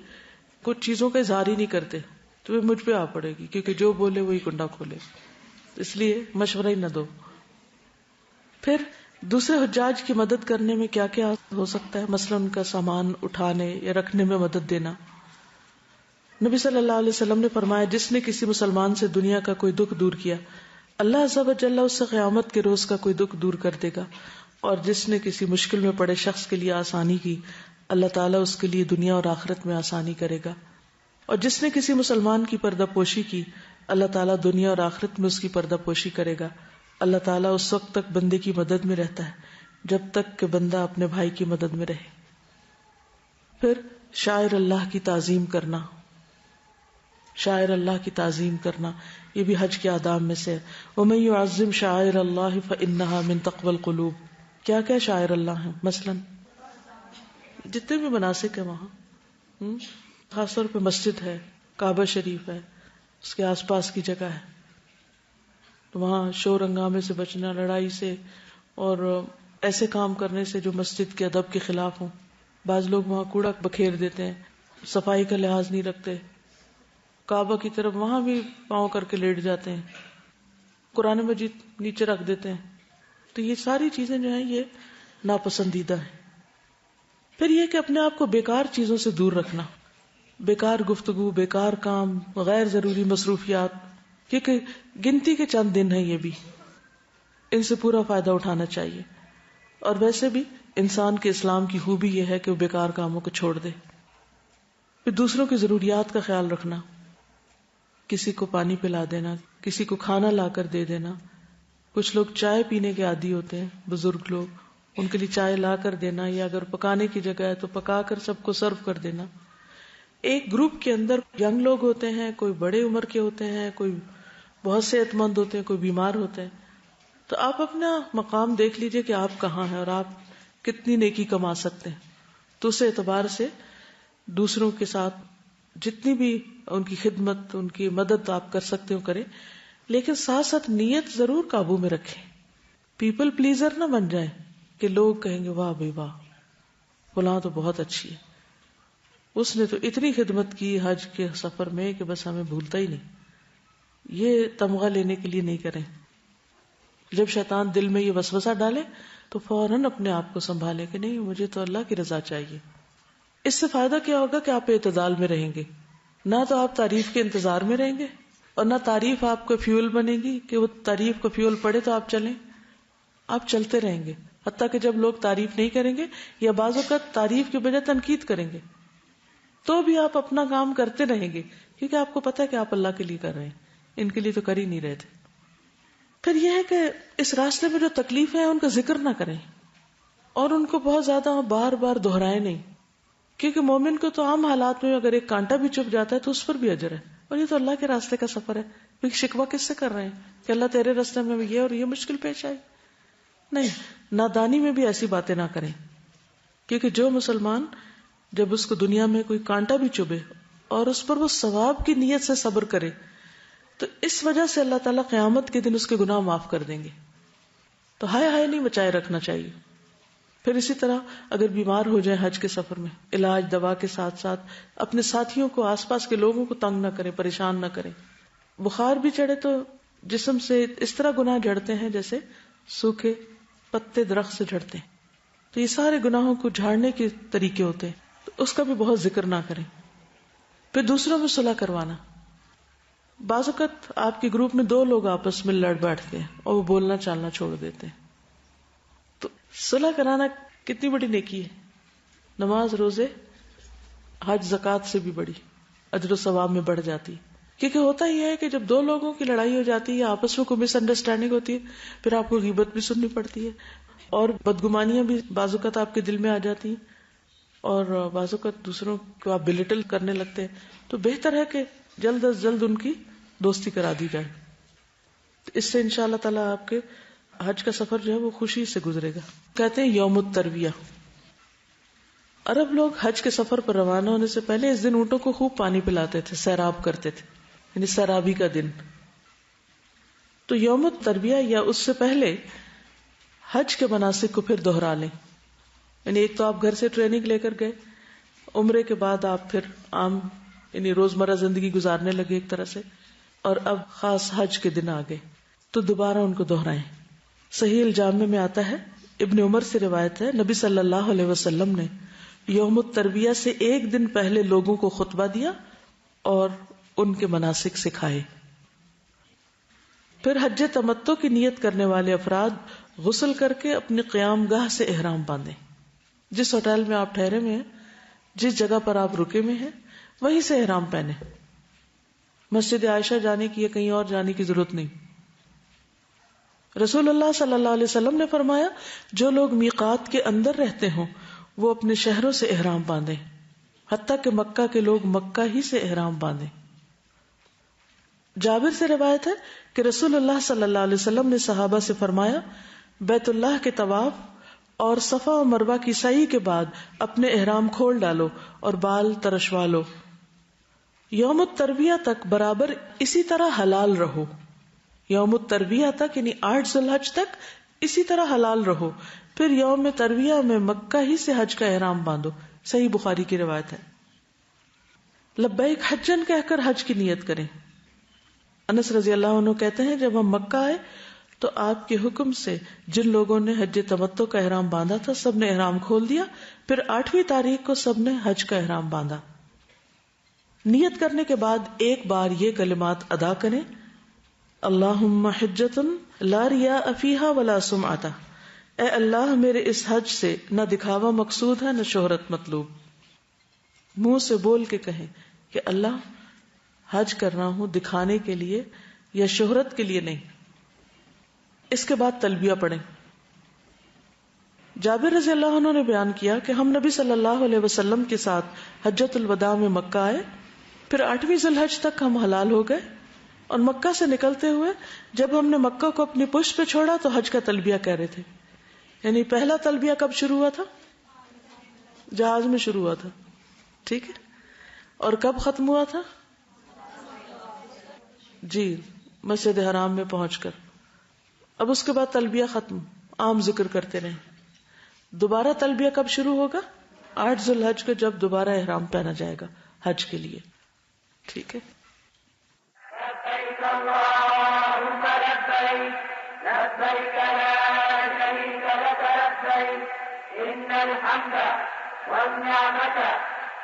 کچھ چیزوں کا اظہار ہی نہیں کرتے، تو وہ مجھ پہ آ پڑے گی کیونکہ جو بولے وہی کنڈا کھولے، اس لیے مشورہ ہی نہ دو. پھر دوسرے حجاج کی مدد کرنے میں کیا کیا ہو سکتا ہے؟ مثلا ان کا سامان اٹھانے یا رکھنے میں مدد دینا. نبی صلی اللہ علیہ وسلم نے فرمایا جس نے کسی مسلمان سے دنیا کا کوئی دکھ دور کیا، اللہ عز و جل اس سے قیامت کے روز کا کوئی دکھ دور کر دے گا. اور جس نے کسی مشکل میں پڑے شخص کے لیے آسانی کی، اللہ تعالیٰ اس کے لیے دنیا اور آخرت میں آسانی کرے گا. اور جس نے کسی مسلمان کی پردہ پوشی کی، اللہ تعالیٰ دنیا اور آخرت میں اس کی پردہ پوشی کرے گا. اللہ تعالیٰ اس وقت تک بندے کی مدد میں رہتا ہے جب تک کہ بندہ اپنے بھائی کی مدد میں رہے. پھر شاعر اللہ کی تعظیم کرنا، شاعر اللہ کی تعظیم کرنا یہ بھی حج کے آداب میں سے ہے. وَمَن يُعَظِّمْ شَعَائِرَ اللَّهِ فَإِنَّهَا مِن تَقْوَى الْقُلُوبِ. کیا کیا شاعر اللہ ہیں؟ مثلاً جتنے بھی مناسک ہیں وہاں، خاص طور پہ مسجد ہے، کعبہ شریف ہے، اس کے آس پاس کی جگہ ہے، تو وہاں شور ہنگامے سے بچنا، لڑائی سے اور ایسے کام کرنے سے جو مسجد کے ادب کے خلاف ہوں. بعض لوگ وہاں کوڑا بکھیر دیتے ہیں، صفائی کا لحاظ نہیں رکھتے، کعبہ کی طرف وہاں بھی پاؤں کر کے لیٹ جاتے ہیں، قرآن مجید نیچے رکھ دیتے ہیں. تو یہ ساری چیزیں جو ہیں یہ ناپسندیدہ ہیں. پھر یہ کہ اپنے آپ کو بیکار چیزوں سے دور رکھنا، بیکار گفتگو، بیکار کام، غیر ضروری مصروفیات، کیونکہ گنتی کے چند دن ہیں یہ بھی، ان سے پورا فائدہ اٹھانا چاہیے. اور ویسے بھی انسان کے اسلام کی خوبی یہ ہے کہ وہ بیکار کاموں کو چھوڑ دے. پھر دوسروں کی ضروریات کا خیال رکھنا، کسی کو پانی پلا دینا، کسی کو کھانا لا کر دے دینا. کچھ لوگ چائے پینے کے عادی ہوتے ہیں، بزرگ لوگ، ان کے لیے چائے لا کر دینا، یا اگر پکانے کی جگہ ہے تو پکا کر سب کو سرو کر دینا. ایک گروپ کے اندر ینگ لوگ ہوتے ہیں، کوئی بڑے عمر کے ہوتے ہیں، کوئی بہت صحت مند ہوتے ہیں، کوئی بیمار ہوتے ہیں. تو آپ اپنا مقام دیکھ لیجئے کہ آپ کہاں ہیں اور آپ کتنی نیکی کما سکتے ہیں. تو اس اعتبار سے دوسروں کے ساتھ جتنی بھی ان کی خدمت، ان کی مدد آپ کر سکتے ہو کریں، لیکن ساتھ ساتھ نیت ضرور قابو میں رکھیں. پیپل پلیزر نہ بن جائیں کہ لوگ کہیں گے واہ بھائی واہ فلاں تو بہت اچھی ہے، اس نے تو اتنی خدمت کی حج کے سفر میں کہ بس ہمیں بھولتا ہی نہیں. یہ تمغہ لینے کے لیے نہیں کریں. جب شیطان دل میں یہ وسوسہ ڈالے تو فوراً اپنے آپ کو سنبھالے کہ نہیں، مجھے تو اللہ کی رضا چاہیے. اس سے فائدہ کیا ہوگا کہ آپ اعتدال میں رہیں گے، نہ تو آپ تعریف کے انتظار میں رہیں گے اور نہ تعریف آپ کو فیول بنے گی کہ وہ تعریف کو فیول پڑے تو آپ چلیں. آپ چلتے رہیں گے حتیٰ کہ جب لوگ تعریف نہیں کریں گے یا بعض اوقات تعریف کے بجائے تنقید کریں گے تو بھی آپ اپنا کام کرتے رہیں گے، کیونکہ آپ کو پتہ ہے کہ آپ اللہ کے لیے کر رہے ہیں، ان کے لیے تو کر ہی نہیں رہے تھے. پھر یہ ہے کہ اس راستے میں جو تکلیفیں ہیں ان کا ذکر نہ کریں اور ان کو بہت زیادہ بار بار دہرائیں نہیں، کیونکہ مومن کو تو عام حالات میں اگر ایک کانٹا بھی چپ جاتا ہے تو اس پر بھی اجر ہے. اور یہ تو اللہ کے راستے کا سفر ہے، کیونکہ شکوہ کس سے کر رہے ہیں کہ اللہ تیرے راستے میں یہ اور یہ مشکل پیش آئی. نہیں، نادانی میں بھی ایسی باتیں نہ کریں، کیونکہ جو مسلمان جب اس کو دنیا میں کوئی کانٹا بھی چبھے اور اس پر وہ ثواب کی نیت سے صبر کرے تو اس وجہ سے اللہ تعالیٰ قیامت کے دن اس کے گناہ معاف کر دیں گے. تو ہائے ہائے نہیں بچائے رکھنا چاہیے. پھر اسی طرح اگر بیمار ہو جائیں حج کے سفر میں، علاج دوا کے ساتھ ساتھ اپنے ساتھیوں کو، آس پاس کے لوگوں کو تنگ نہ کریں، پریشان نہ کریں. بخار بھی چڑھے تو جسم سے اس طرح گناہ جھڑتے ہیں جیسے سوکھے پتے درخت سے جھڑتے ہیں. تو یہ سارے گناہوں کو جھاڑنے کے طریقے ہوتے ہیں، تو اس کا بھی بہت ذکر نہ کریں. پھر دوسروں میں صلح کروانا. بعض اوقات آپ کے گروپ میں 2 لوگ آپس میں لڑ بیٹھتے ہیں اور وہ بولنا چالنا چھوڑ دیتے ہیں، تو صلح کرانا کتنی بڑی نیکی ہے. نماز، روزے، حج، زکوٰۃ سے بھی بڑی اجر و ثواب میں بڑھ جاتی ہے. کیونکہ ہوتا ہی ہے کہ جب 2 لوگوں کی لڑائی ہو جاتی ہے یا آپس میں کوئی مس انڈرسٹینڈنگ ہوتی ہے، پھر آپ کو غیبت بھی سننی پڑتی ہے اور بدگمانیاں بھی بعض اوقات آپ کے دل میں آ جاتی ہیں اور بعض اوقات دوسروں کو آپ بلٹل کرنے لگتے ہیں. تو بہتر ہے کہ جلد از جلد ان کی دوستی کرا دی جائے. اس سے انشاءاللہ تعالیٰ آپ کے حج کا سفر جو ہے وہ خوشی سے گزرے گا. کہتے ہیں یوم الترویہ. عرب لوگ حج کے سفر پر روانہ ہونے سے پہلے اس دن اونٹوں کو خوب پانی پلاتے تھے، سیراب کرتے تھے، یعنی سیرابی کا دن. تو یوم الترویہ یا اس سے پہلے حج کے مناسک کو پھر دوہرا لیں. یعنی ایک تو آپ گھر سے ٹریننگ لے کر گئے، عمرے کے بعد آپ پھر عام یعنی روزمرہ زندگی گزارنے لگے ایک طرح سے، اور اب خاص حج کے دن آ گئے تو دوبارہ ان کو دہرائیں. صحیح الجامع میں آتا ہے، ابن عمر سے روایت ہے، نبی صلی اللہ علیہ وسلم نے یوم الترویہ سے 1 دن پہلے لوگوں کو خطبہ دیا اور ان کے مناسک سکھائے. پھر حج تمتع کی نیت کرنے والے افراد غسل کر کے اپنی قیام گاہ سے احرام باندھیں. جس ہوٹل میں آپ ٹھہرے ہوئے ہیں، جس جگہ پر آپ رکے ہوئے ہیں، وہیں سے احرام پہنے. مسجد عائشہ جانے کی یا کہیں اور جانے کی ضرورت نہیں. رسول اللہ صلی اللہ علیہ وسلم نے فرمایا جو لوگ میقات کے اندر رہتے ہوں وہ اپنے شہروں سے احرام باندھیں، حتیٰ کہ مکہ کے لوگ مکہ ہی سے احرام باندھیں. جابر سے روایت ہے کہ رسول اللہ صلی اللہ علیہ وسلم نے صحابہ سے فرمایا، بیت اللہ کے طواف اور صفا و مروہ کی سعی کے بعد اپنے احرام کھول ڈالو اور بال ترشوا لو، یوم الترویہ تک برابر اسی طرح حلال رہو، یوم الترویہ تک یعنی 8 ذی الحج تک اسی طرح حلال رہو، پھر یوم ترویہ میں مکہ ہی سے حج کا احرام باندھو۔ صحیح بخاری کی روایت ہے۔ لبیک حجن کہہ کر حج کی نیت کریں۔ انس رضی اللہ عنہ کہتے ہیں جب ہم مکہ آئے تو آپ کے حکم سے جن لوگوں نے حج تمتع کا احرام باندھا تھا سب نے احرام کھول دیا، پھر 8ویں تاریخ کو سب نے حج کا احرام باندھا۔ نیت کرنے کے بعد ایک بار یہ کلمات ادا کریں، اللہم حجۃ لا ریاء فیہا ولا سمعۃ، اے اللہ میرے اس حج سے نہ دکھاوا مقصود ہے نہ شہرت مطلوب۔ منہ سے بول کے کہیں کہ اللہ حج کر رہا ہوں دکھانے کے لیے یا شہرت کے لیے نہیں۔ اس کے بعد تلبیہ پڑھیں۔ جابر رضی اللہ عنہ نے بیان کیا کہ ہم نبی صلی اللہ علیہ وسلم کے ساتھ حجۃ الوداع میں مکہ آئے، پھر 8ویں ذی الحج تک ہم حلال ہو گئے، اور مکہ سے نکلتے ہوئے جب ہم نے مکہ کو اپنی پشت پہ چھوڑا تو حج کا تلبیہ کہہ رہے تھے۔ یعنی پہلا تلبیہ کب شروع ہوا تھا؟ جہاز میں شروع ہوا تھا، ٹھیک ہے، اور کب ختم ہوا تھا؟ جی مسجد حرام میں پہنچ کر۔ اب اس کے بعد تلبیہ ختم، عام ذکر کرتے رہیں۔ دوبارہ تلبیہ کب شروع ہوگا؟ 8 ذی الحج کو جب دوبارہ احرام پہنا جائے گا حج کے لیے، ٹھیک ہے۔ لبيك اللهم لبيك لبيك لا شريك لك لبيك إن الحمد والنعمة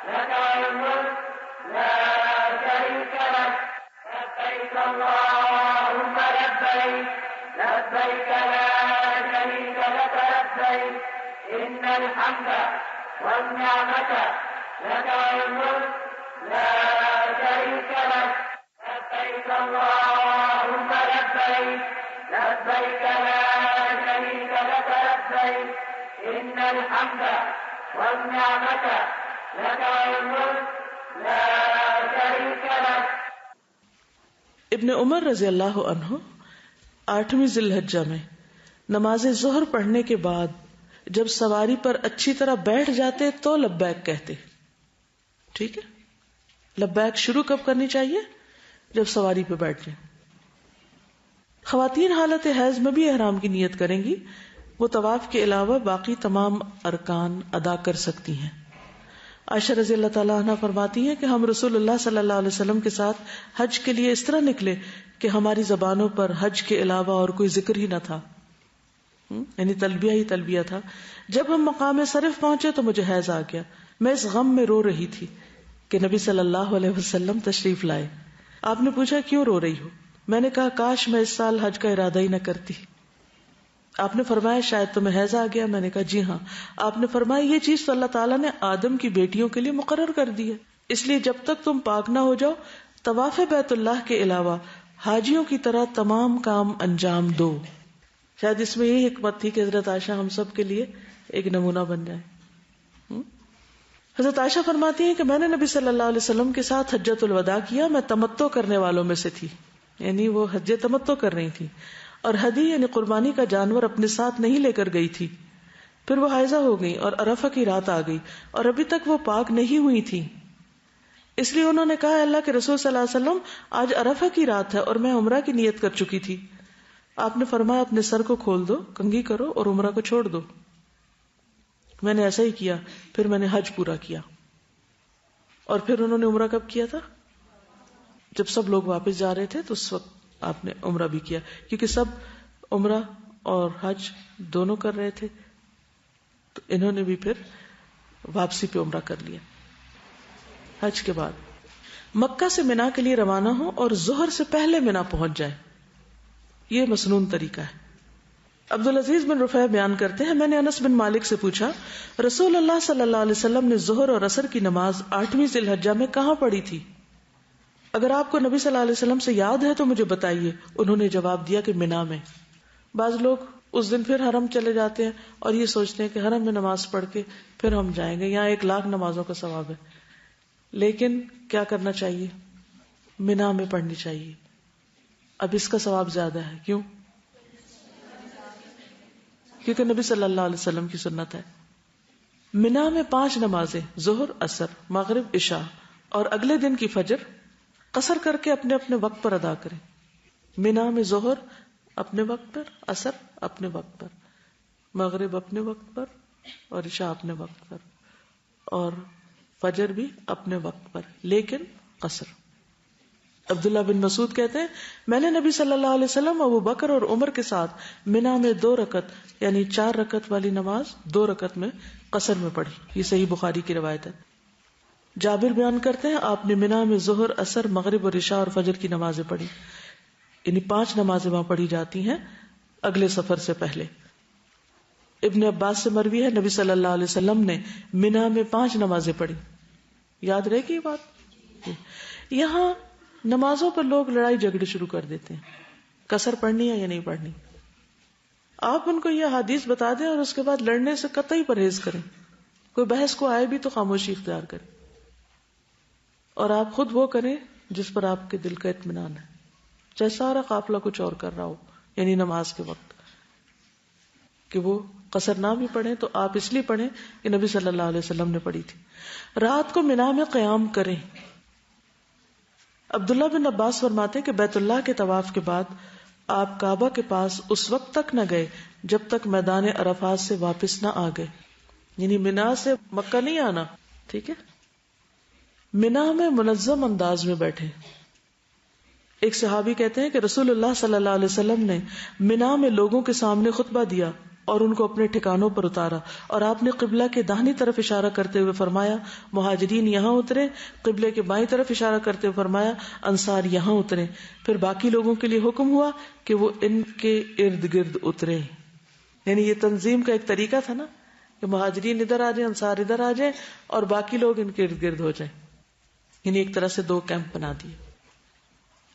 لك والملك لا شريك لك لبيك اللهم لبيك لبيك لا شريك لك لبيك إن الحمد والنعمة لك والملك لا شريك لك لبيك اللهم لبيك لبيك لا شريك لك لبيك إن الحمد والنعمة لك والملك لا شريك لك۔ ابن عمر رضی اللہ عنہ 8ویں ذی الحجہ میں نماز ظہر پڑھنے کے بعد جب سواری پر اچھی طرح بیٹھ جاتے تو لبیک کہتے، ٹھیک ہے۔ لبیک شروع کب کرنی چاہیے؟ جب سواری پہ بیٹھ جائیں۔ خواتین حالت حیض میں بھی احرام کی نیت کریں گی، وہ طواف کے علاوہ باقی تمام ارکان ادا کر سکتی ہیں۔ عائشہ رضی اللہ تعالیٰ عنہ فرماتی ہیں کہ ہم رسول اللہ صلی اللہ علیہ وسلم کے ساتھ حج کے لیے اس طرح نکلے کہ ہماری زبانوں پر حج کے علاوہ اور کوئی ذکر ہی نہ تھا، یعنی تلبیہ ہی تلبیہ تھا۔ جب ہم مقام صرف پہنچے تو مجھے حیض آ گیا، میں اس غم میں رو رہی تھی کہ نبی صلی اللہ علیہ وسلم تشریف لائے۔ آپ نے پوچھا کیوں رو رہی ہو؟ میں نے کہا کاش میں اس سال حج کا ارادہ ہی نہ کرتی۔ آپ نے فرمایا شاید تمہیں حیض آ گیا؟ میں نے کہا جی ہاں۔ آپ نے فرمایا یہ چیز تو اللہ تعالیٰ نے آدم کی بیٹیوں کے لیے مقرر کر دی ہے، اس لیے جب تک تم پاک نہ ہو جاؤ طواف بیت اللہ کے علاوہ حاجیوں کی طرح تمام کام انجام دو۔ شاید اس میں یہی حکمت تھی کہ حضرت عائشہ ہم سب کے لیے ایک نمونہ بن جائے۔ حضرت عائشہ فرماتی ہیں کہ میں نے نبی صلی اللہ علیہ وسلم کے ساتھ حجۃ الوداع کیا، میں تمتع کرنے والوں میں سے تھی، یعنی وہ حج تمتع کر رہی تھی، اور ہدی یعنی قربانی کا جانور اپنے ساتھ نہیں لے کر گئی تھی۔ پھر وہ حائضہ ہو گئی اور عرفہ کی رات آ گئی اور ابھی تک وہ پاک نہیں ہوئی تھی، اس لیے انہوں نے کہا اللہ کے رسول صلی اللہ علیہ وسلم آج عرفہ کی رات ہے اور میں عمرہ کی نیت کر چکی تھی۔ آپ نے فرمایا اپنے سر کو کھول دو، کنگھی کرو اور عمرہ کو چھوڑ دو۔ میں نے ایسا ہی کیا، پھر میں نے حج پورا کیا۔ اور پھر انہوں نے عمرہ کب کیا تھا؟ جب سب لوگ واپس جا رہے تھے تو اس وقت آپ نے عمرہ بھی کیا، کیونکہ سب عمرہ اور حج دونوں کر رہے تھے، تو انہوں نے بھی پھر واپسی پہ عمرہ کر لیا۔ حج کے بعد مکہ سے منا کے لیے روانہ ہو اور ظہر سے پہلے منا پہنچ جائے، یہ مسنون طریقہ ہے۔ عبدالعزیز بن رفیع بیان کرتے ہیں میں نے انس بن مالک سے پوچھا رسول اللہ صلی اللہ علیہ وسلم نے ظہر اور عصر کی نماز 8ویں ذی الحجہ میں کہاں پڑھی تھی؟ اگر آپ کو نبی صلی اللہ علیہ وسلم سے یاد ہے تو مجھے بتائیے۔ انہوں نے جواب دیا کہ منا میں۔ بعض لوگ اس دن پھر حرم چلے جاتے ہیں اور یہ سوچتے ہیں کہ حرم میں نماز پڑھ کے پھر ہم جائیں گے، یہاں 1,00,000 نمازوں کا ثواب ہے، لیکن کیا کرنا چاہیے؟ منا میں پڑھنی چاہیے، اب اس کا ثواب زیادہ ہے. کیوں؟ کیونکہ نبی صلی اللہ علیہ وسلم کی سنت ہے. منا میں 5 نمازیں ظہر، عصر، مغرب، عشاء اور اگلے دن کی فجر قصر کر کے اپنے اپنے وقت پر ادا کریں. منا میں ظہر اپنے وقت پر، عصر اپنے وقت پر، مغرب اپنے وقت پر اور عشاء اپنے وقت پر، اور فجر بھی اپنے وقت پر، لیکن قصر. عبداللہ بن مسعود کہتے ہیں میں نے نبی صلی اللہ علیہ وسلم، ابو بکر اور عمر کے ساتھ منا میں 2 رکعت یعنی 4 رکعت والی نماز 2 رکعت میں قصر میں پڑھی. یہ صحیح بخاری کی روایت ہے. جابر بیان کرتے ہیں آپ نے منا میں ظہر، عصر، مغرب اور عشاء اور فجر کی نمازیں پڑھی. یعنی 5 نمازیں وہاں پڑھی جاتی ہیں اگلے سفر سے پہلے. ابن عباس سے مروی ہے نبی صلی اللہ علیہ وسلم نے منا میں 5 نمازیں پڑھی. یاد رہے گی یہ بات؟ یہاں نمازوں پر لوگ لڑائی جھگڑے شروع کر دیتے ہیں، قصر پڑھنی ہے یا نہیں پڑھنی. آپ ان کو یہ حدیث بتا دیں اور اس کے بعد لڑنے سے قطعی پرہیز کریں. کوئی بحث کو آئے بھی تو خاموشی اختیار کریں، اور آپ خود وہ کریں جس پر آپ کے دل کا اطمینان ہے، چاہے سارا قافلہ کچھ اور کر رہا ہو. یعنی نماز کے وقت کہ وہ قصر نہ بھی پڑھیں تو آپ اس لیے پڑھیں کہ نبی صلی اللہ علیہ وسلم نے پڑھی تھی. رات کو منا میں قیام کریں. عبداللہ بن عباس فرماتے کہ بیت اللہ کے طواف کے بعد آپ کعبہ کے پاس اس وقت تک نہ گئے جب تک میدان عرفات سے واپس نہ آ گئے. یعنی منا سے مکہ نہیں آنا. ٹھیک ہے. منا میں منظم انداز میں بیٹھے. ایک صحابی کہتے ہیں کہ رسول اللہ صلی اللہ علیہ وسلم نے منا میں لوگوں کے سامنے خطبہ دیا اور ان کو اپنے ٹھکانوں پر اتارا، اور آپ نے قبلہ کے داہنی طرف اشارہ کرتے ہوئے فرمایا مہاجرین یہاں اترے، قبلے کے بائیں طرف اشارہ کرتے ہوئے فرمایا انصار یہاں اترے. پھر باقی لوگوں کے لیے حکم ہوا کہ وہ ان کے ارد گرد اترے. یعنی یہ تنظیم کا ایک طریقہ تھا نا کہ مہاجرین ادھر آ جائیں، انصار ادھر آ جائیں اور باقی لوگ ان کے ارد گرد ہو جائیں. یعنی ایک طرح سے 2 کیمپ بنا دیے.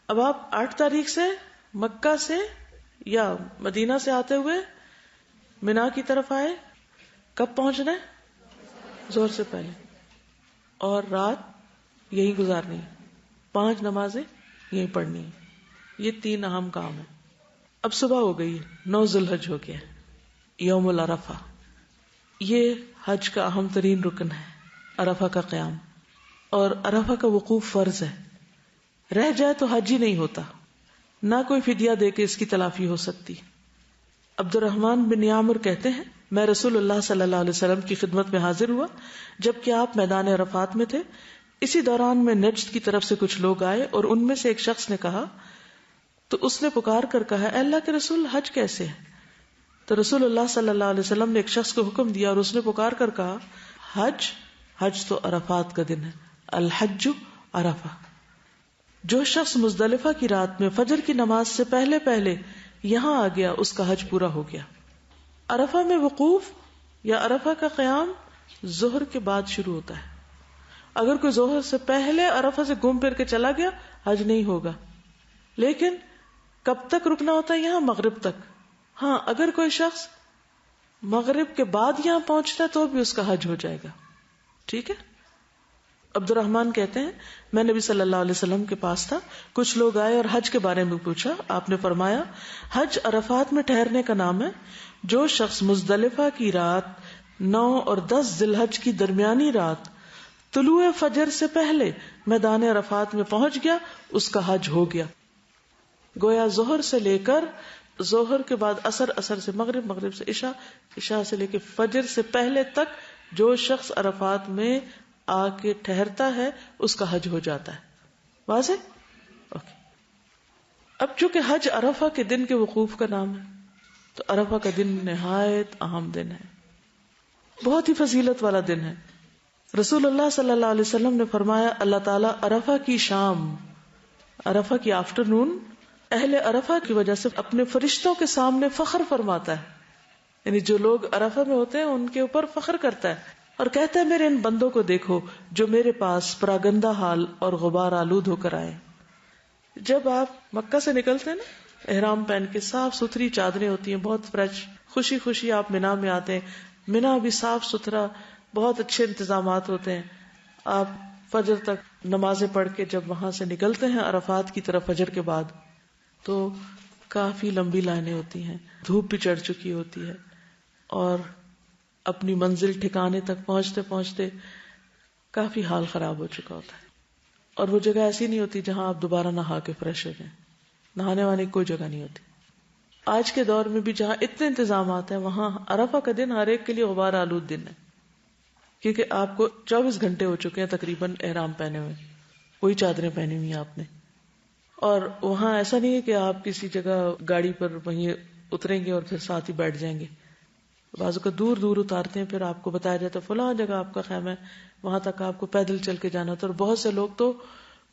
اب آپ 8 تاریخ سے مکہ سے یا مدینہ سے آتے ہوئے منا کی طرف آئے. کب پہنچنا ہے؟ ظہر سے پہلے، اور رات یہی گزارنی ہے. 5 نمازیں یہی پڑھنی ہے. یہ 3 اہم کام ہیں. اب صبح ہو گئی، 9 ذی الحج ہو گیا، یوم العرفہ. یہ حج کا اہم ترین رکن ہے، عرفہ کا قیام. اور عرفہ کا وقوف فرض ہے. رہ جائے تو حج ہی نہیں ہوتا، نہ کوئی فدیہ دے کے اس کی تلافی ہو سکتی. عبد الرحمن بن یامر کہتے ہیں میں رسول اللہ صلی اللہ علیہ وسلم کی خدمت میں حاضر ہوا جبکہ آپ میدان عرفات میں تھے. اسی دوران میں نجد کی طرف سے کچھ لوگ آئے اور ان میں سے ایک شخص نے کہا، تو اس نے پکار کر کہا اے اللہ کے رسول حج کیسے ہے؟ تو رسول اللہ صلی اللہ علیہ وسلم نے ایک شخص کو حکم دیا اور اس نے پکار کر کہا حج تو عرفات کا دن ہے، الحج عرفہ. جو شخص مزدلفہ کی رات میں فجر کی نماز سے پہلے پہلے یہاں آ گیا اس کا حج پورا ہو گیا. عرفہ میں وقوف یا عرفہ کا قیام ظہر کے بعد شروع ہوتا ہے. اگر کوئی ظہر سے پہلے عرفہ سے گھوم پھر کے چلا گیا حج نہیں ہوگا. لیکن کب تک رکنا ہوتا ہے یہاں؟ مغرب تک. ہاں اگر کوئی شخص مغرب کے بعد یہاں پہنچتا ہے تو بھی اس کا حج ہو جائے گا. ٹھیک ہے. عبد الرحمن کہتے ہیں میں نبی صلی اللہ علیہ وسلم کے پاس تھا، کچھ لوگ آئے اور حج کے بارے میں پوچھا. آپ نے فرمایا حج عرفات میں ٹھہرنے کا نام ہے. جو شخص مزدلفہ کی رات 9 اور 10 ذی الحج کی درمیانی رات طلوع فجر سے پہلے میدان عرفات میں پہنچ گیا اس کا حج ہو گیا. گویا ظہر سے لے کر ظہر کے بعد عصر، عصر سے مغرب، مغرب سے عشاء، عشاء سے لے کے فجر سے پہلے تک جو شخص عرفات میں آ کے ٹھہرتا ہے اس کا حج ہو جاتا ہے. واضح؟ اوکے. اب چونکہ حج عرفہ کے دن کے وقوف کا نام ہے تو عرفہ کا دن نہایت اہم دن ہے، بہت ہی فضیلت والا دن ہے. رسول اللہ صلی اللہ علیہ وسلم نے فرمایا اللہ تعالیٰ عرفہ کی شام، عرفہ کی آفٹرنون اہل عرفہ کی وجہ سے اپنے فرشتوں کے سامنے فخر فرماتا ہے. یعنی جو لوگ عرفہ میں ہوتے ہیں ان کے اوپر فخر کرتا ہے اور کہتا ہے میرے ان بندوں کو دیکھو جو میرے پاس پراگندہ حال اور غبار آلود ہو کر آئے. جب آپ مکہ سے نکلتے ہیں نا احرام پہن کے، صاف ستھری چادریں ہوتی ہیں، بہت فریش، خوشی خوشی آپ منا میں آتے ہیں. منا بھی صاف ستھرا، بہت اچھے انتظامات ہوتے ہیں. آپ فجر تک نمازیں پڑھ کے جب وہاں سے نکلتے ہیں عرفات کی طرف فجر کے بعد تو کافی لمبی لائنیں ہوتی ہیں، دھوپ بھی چڑھ چکی ہوتی ہے، اور اپنی منزل ٹھکانے تک پہنچتے پہنچتے کافی حال خراب ہو چکا ہوتا ہے. اور وہ جگہ ایسی نہیں ہوتی جہاں آپ دوبارہ نہا کے فریش ہو جائیں، نہانے والی کوئی جگہ نہیں ہوتی. آج کے دور میں بھی جہاں اتنے انتظامات ہیں وہاں عرفہ کا دن ہر ایک کے لیے غبار آلود دن ہے، کیونکہ آپ کو 24 گھنٹے ہو چکے ہیں تقریباً احرام پہنے ہوئے، کوئی چادریں پہنی ہوئی ہیں آپ نے. اور وہاں ایسا نہیں ہے کہ آپ کسی جگہ گاڑی پر وہیں اتریں گے اور پھر ساتھ ہی بیٹھ جائیں گے. بازو کا دور دور اتارتے ہیں، پھر آپ کو بتایا جاتا ہے فلاں جگہ آپ کا خیمہ ہے، وہاں تک آپ کو پیدل چل کے جانا ہوتا ہے. اور بہت سے لوگ تو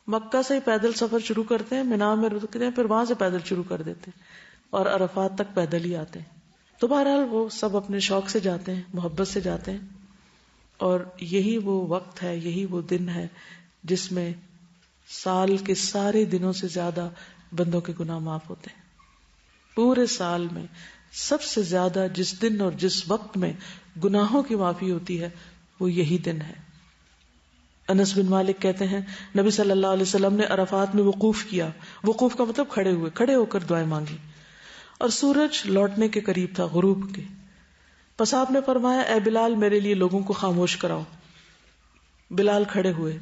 مکہ سے ہی پیدل سفر شروع کرتے ہیں، مینا میں رکتے ہیں، پھر وہاں سے پیدل شروع کر دیتے ہیں اور عرفات تک پیدل ہی آتے ہیں. تو بہرحال وہ سب اپنے شوق سے جاتے ہیں، محبت سے جاتے ہیں. اور یہی وہ وقت ہے، یہی وہ دن ہے جس میں سال کے سارے دنوں سے زیادہ بندوں کے گناہ معاف ہوتے ہیں. پورے سال میں سب سے زیادہ جس دن اور جس وقت میں گناہوں کی معافی ہوتی ہے وہ یہی دن ہے. انس بن مالک کہتے ہیں نبی صلی اللہ علیہ وسلم نے عرفات میں وقوف کیا. وقوف کا مطلب کھڑے ہو کر دعائیں مانگی، اور سورج لوٹنے کے قریب تھا، غروب کے. پس آپ نے فرمایا اے بلال میرے لیے لوگوں کو خاموش کراؤ. بلال کھڑے ہوئے.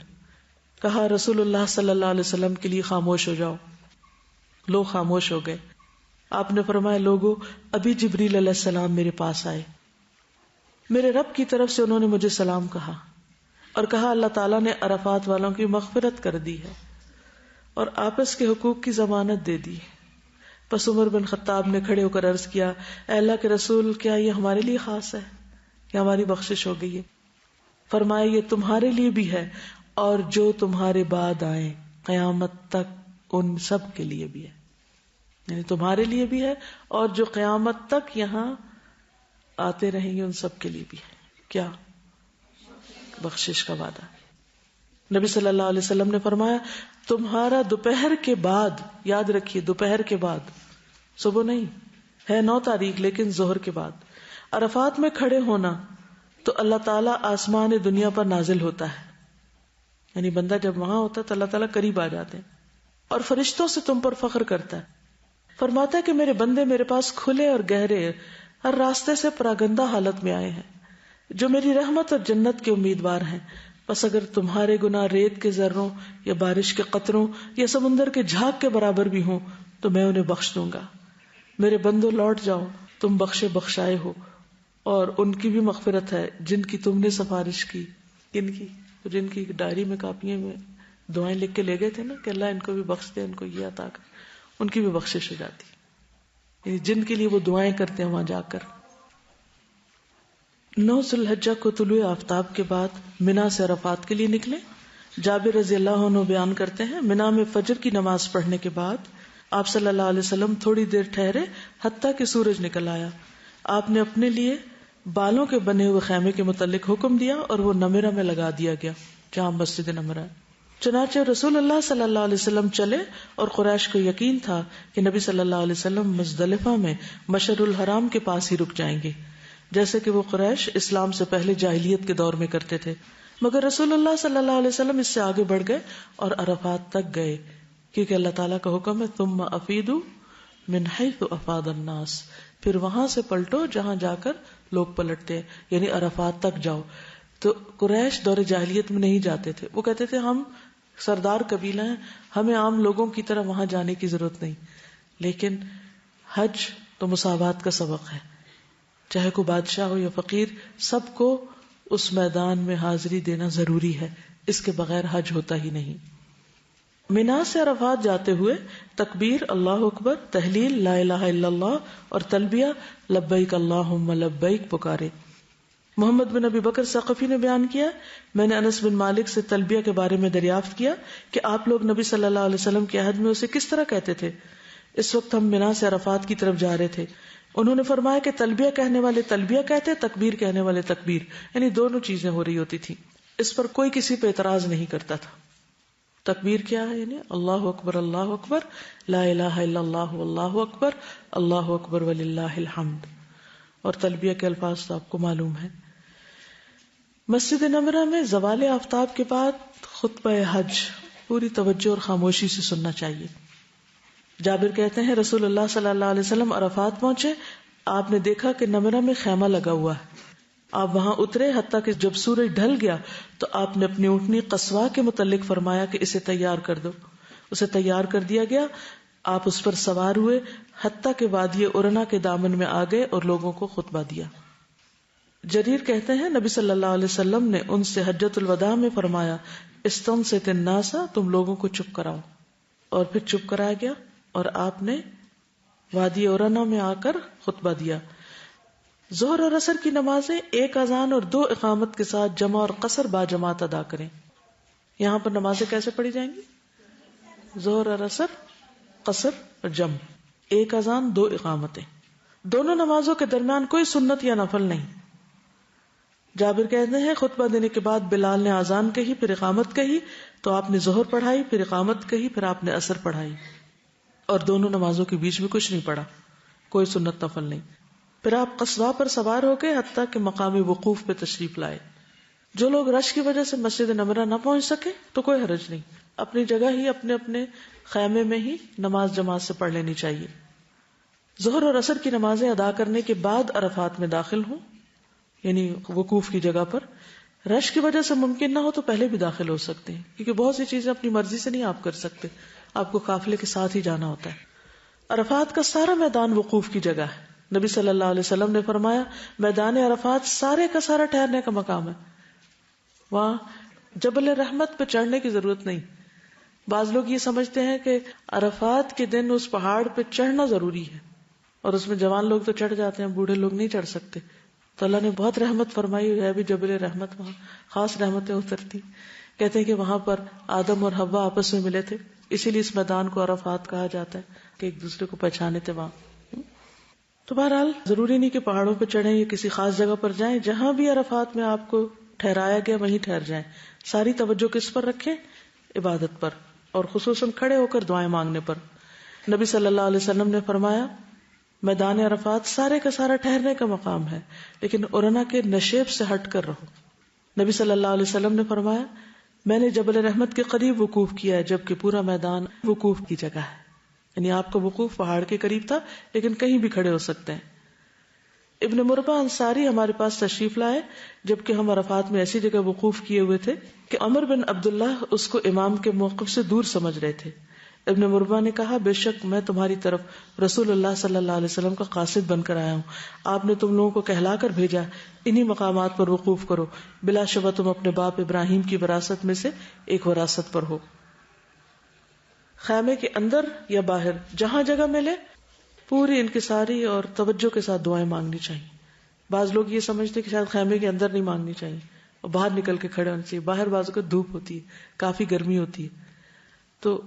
کہا رسول اللہ صلی اللہ علیہ وسلم کے لیے خاموش ہو جاؤ. لوگ خاموش ہو گئے. آپ نے فرمایا لوگوں ابھی جبریل علیہ السلام میرے پاس آئے، میرے رب کی طرف سے انہوں نے مجھے سلام کہا اور کہا اللہ تعالیٰ نے عرفات والوں کی مغفرت کر دی ہے اور آپس کے حقوق کی ضمانت دے دی. پس عمر بن خطاب نے کھڑے ہو کر عرض کیا اے اللہ کے رسول کیا یہ ہمارے لیے خاص ہے کہ ہماری بخشش ہو گئی ہے؟ فرمایا یہ تمہارے لیے بھی ہے اور جو تمہارے بعد آئیں قیامت تک ان سب کے لیے بھی ہے. یعنی تمہارے لیے بھی ہے اور جو قیامت تک یہاں آتے رہیں گے ان سب کے لیے بھی ہے. کیا؟ بخشش کا وعدہ. نبی صلی اللہ علیہ وسلم نے فرمایا تمہارا دوپہر کے بعد، یاد رکھیے دوپہر کے بعد، صبح نہیں ہے 9 تاریخ لیکن ظہر کے بعد عرفات میں کھڑے ہونا تو اللہ تعالیٰ آسمان دنیا پر نازل ہوتا ہے. یعنی بندہ جب وہاں ہوتا ہے تو اللہ تعالیٰ قریب آ جاتے ہیں اور فرشتوں سے تم پر فخر کرتا ہے. فرماتا ہے کہ میرے بندے میرے پاس کھلے اور گہرے ہر راستے سے پراگندہ حالت میں آئے ہیں جو میری رحمت اور جنت کے امیدوار ہیں. بس اگر تمہارے گناہ ریت کے ذروں یا بارش کے قطروں یا سمندر کے جھاگ کے برابر بھی ہوں تو میں انہیں بخش دوں گا. میرے بندوں لوٹ جاؤ، تم بخشے بخشائے ہو، اور ان کی بھی مغفرت ہے جن کی تم نے سفارش کی. کن کی؟ جن کی ڈائری میں کاپیوں میں دعائیں لکھ کے لے گئے تھے نا کہ اللہ ان کو بھی بخش دے، ان کو یہ عطا کر، ان کی بھی بخشش ہو جاتی. یعنی جن کے لیے وہ دعائیں کرتے ہیں وہاں جا کر. 9 ذی الحجہ کو طلوع آفتاب کے بعد منا سے عرفات کے لیے نکلے. جابر رضی اللہ عنہ بیان کرتے ہیں منا میں فجر کی نماز پڑھنے کے بعد آپ صلی اللہ علیہ وسلم تھوڑی دیر ٹھہرے حتیٰ کہ سورج نکل آیا. آپ نے اپنے لیے بالوں کے بنے ہوئے خیمے کے متعلق حکم دیا اور وہ نمرہ میں لگا دیا گیا جہاں مسجد نمرہ ہے. چنانچہ رسول اللہ صلی اللہ علیہ وسلم چلے اور قریش کو یقین تھا کہ نبی صلی اللہ علیہ وسلم مزدلفہ میں مشعر الحرام کے پاس ہی رک جائیں گے، جیسے کہ وہ قریش اسلام سے پہلے جاہلیت کے دور میں کرتے تھے. مگر رسول اللہ صلی اللہ علیہ وسلم اس سے آگے بڑھ گئے اور عرفات تک گئے، کیونکہ اللہ تعالیٰ کا حکم ہے ثم افیدوا من حیث افاض الناس، پھر وہاں سے پلٹو جہاں جا کر لوگ پلٹتے ہیں، یعنی عرفات تک جاؤ. تو قریش دور جاہلیت میں نہیں جاتے تھے، وہ کہتے تھے ہم سردار قبیلہ ہیں، ہمیں عام لوگوں کی طرح وہاں جانے کی ضرورت نہیں. لیکن حج تو مساوات کا سبق ہے، چاہے کوئی بادشاہ ہو یا فقیر، سب کو اس میدان میں حاضری دینا ضروری ہے، اس کے بغیر حج ہوتا ہی نہیں. منا سے عرفات جاتے ہوئے تکبیر اللہ اکبر، تحلیل لا الہ الا اللہ اور تلبیہ لبیک اللہم لبیک پکارے. محمد بن ابی بکر ثقفی نے بیان کیا میں نے انس بن مالک سے تلبیہ کے بارے میں دریافت کیا کہ آپ لوگ نبی صلی اللہ علیہ وسلم کے عہد میں اسے کس طرح کہتے تھے. اس وقت ہم منا سے عرفات کی طرف جا رہے تھے. انہوں نے فرمایا کہ تلبیہ کہنے والے تلبیہ کہتے، تکبیر کہنے والے تکبیر، یعنی دونوں چیزیں ہو رہی ہوتی تھی. اس پر کوئی کسی پہ اعتراض نہیں کرتا تھا. تکبیر کیا ہے؟ یعنی اللہ اکبر لا الہ الا اللہ واللہ اکبر اللہ اکبر وللہ الحمد. اور تلبیہ کے الفاظ تو آپ کو معلوم ہے. مسجد نمرہ میں زوال آفتاب کے بعد خطبہ حج پوری توجہ اور خاموشی سے سننا چاہیے. جابر کہتے ہیں رسول اللہ صلی اللہ علیہ وسلم عرفات پہنچے، آپ نے دیکھا کہ نمرہ میں خیمہ لگا ہوا ہے، آپ وہاں اترے، حتیٰ کہ جب سورج ڈھل گیا تو آپ نے اپنی اونٹنی قصواء کے متعلق فرمایا کہ اسے تیار کر دو، اسے تیار کر دیا گیا، آپ اس پر سوار ہوئے حتیٰ کہ وادی ارنا کے دامن میں آ گئے اور لوگوں کو خطبہ دیا۔ جریر کہتے ہیں نبی صلی اللہ علیہ وسلم نے ان سے حجۃ الوداع میں فرمایا استنصت الناس، تم لوگوں کو چپ کراؤ، اور پھر چپ کرایا گیا اور آپ نے وادی اورنا میں آ کر خطبہ دیا۔ ظہر اور عصر کی نمازیں 1 اذان اور 2 اقامت کے ساتھ جمع اور قصر با جماعت ادا کریں۔ یہاں پر نمازیں کیسے پڑھی جائیں گی؟ ظہر اور عصر، قصر اور جمع، 1 اذان 2 اقامتیں، دونوں نمازوں کے درمیان کوئی سنت یا نفل نہیں۔ جابر کہتے ہیں خطبہ دینے کے بعد بلال نے اذان کہی، پھر اقامت کہی، تو آپ نے ظہر پڑھائی، پھر اقامت کہی، پھر آپ نے عصر پڑھائی، اور دونوں نمازوں کے بیچ میں کچھ نہیں پڑھا، کوئی سنت نفل نہیں۔ پھر آپ قصواء پر سوار ہو گئے حتیٰ کہ مقام وقوف پہ تشریف لائے۔ جو لوگ رش کی وجہ سے مسجد نمرہ نہ پہنچ سکے تو کوئی حرج نہیں، اپنی جگہ ہی اپنے اپنے خیمے میں ہی نماز جماعت سے پڑھ لینی چاہیے۔ ظہر اور عصر کی نمازیں ادا کرنے کے بعد عرفات میں داخل ہوں، یعنی وقوف کی جگہ پر۔ رش کی وجہ سے ممکن نہ ہو تو پہلے بھی داخل ہو سکتے ہیں، کیونکہ بہت سی چیزیں اپنی مرضی سے نہیں آپ کر سکتے، آپ کو قافلے کے ساتھ ہی جانا ہوتا ہے۔ عرفات کا سارا میدان وقوف کی جگہ ہے۔ نبی صلی اللہ علیہ وسلم نے فرمایا میدان عرفات سارے کا سارا ٹھہرنے کا مقام ہے، وہاں جبل رحمت پہ چڑھنے کی ضرورت نہیں۔ بعض لوگ یہ سمجھتے ہیں کہ عرفات کے دن اس پہاڑ پہ چڑھنا ضروری ہے، اور اس میں جوان لوگ تو چڑھ جاتے ہیں، بوڑھے لوگ نہیں چڑھ سکتے۔ تو اللہ نے بہت رحمت فرمائی ہے بھی جبل رحمت، وہاں خاص رحمتیں اترتی۔ کہتے ہیں کہ وہاں پر آدم اور حوا آپس میں ملے تھے، اسی لیے اس میدان کو عرفات کہا جاتا ہے کہ ایک دوسرے کو پہچانے تھے وہاں۔ تو بہرحال ضروری نہیں کہ پہاڑوں پہ چڑھیں یا کسی خاص جگہ پر جائیں، جہاں بھی عرفات میں آپ کو ٹھہرایا گیا وہیں ٹھہر جائیں۔ ساری توجہ کس پر رکھیں؟ عبادت پر، اور خصوصاً کھڑے ہو کر دعائیں مانگنے پر۔ نبی صلی اللہ علیہ وسلم نے فرمایا میدان عرفات سارے کا سارا ٹھہرنے کا مقام ہے، لیکن ارنا کے نشیب سے ہٹ کر رہو۔ نبی صلی اللہ علیہ وسلم نے فرمایا میں نے جبل رحمت کے قریب وقوف کیا ہے، جبکہ پورا میدان وقوف کی جگہ ہے، یعنی آپ کا وقوف پہاڑ کے قریب تھا لیکن کہیں بھی کھڑے ہو سکتے ہیں۔ ابن مربع انصاری ہمارے پاس تشریف لائے جبکہ ہم عرفات میں ایسی جگہ وقوف کیے ہوئے تھے کہ عمر بن عبداللہ اس کو امام کے موقف سے دور سمجھ رہے تھے۔ ابن مربع نے کہا بے شک میں تمہاری طرف رسول اللہ صلی اللہ علیہ وسلم کا قاصد بن کر آیا ہوں، آپ نے تم لوگوں کو کہلا کر بھیجا انہی مقامات پر وقوف کرو، بلا شبہ تم اپنے باپ ابراہیم کی وراثت میں سے ایک وراثت پر ہو۔ خیمے کے اندر یا باہر جہاں جگہ ملے پوری انکساری اور توجہ کے ساتھ دعائیں مانگنی چاہیے۔ بعض لوگ یہ سمجھتے کہ شاید خیمے کے اندر نہیں مانگنی چاہیے اور باہر نکل کے کھڑے ہونے چاہیے، باہر بعض کو دھوپ ہوتی ہے، کافی گرمی ہوتی ہے، تو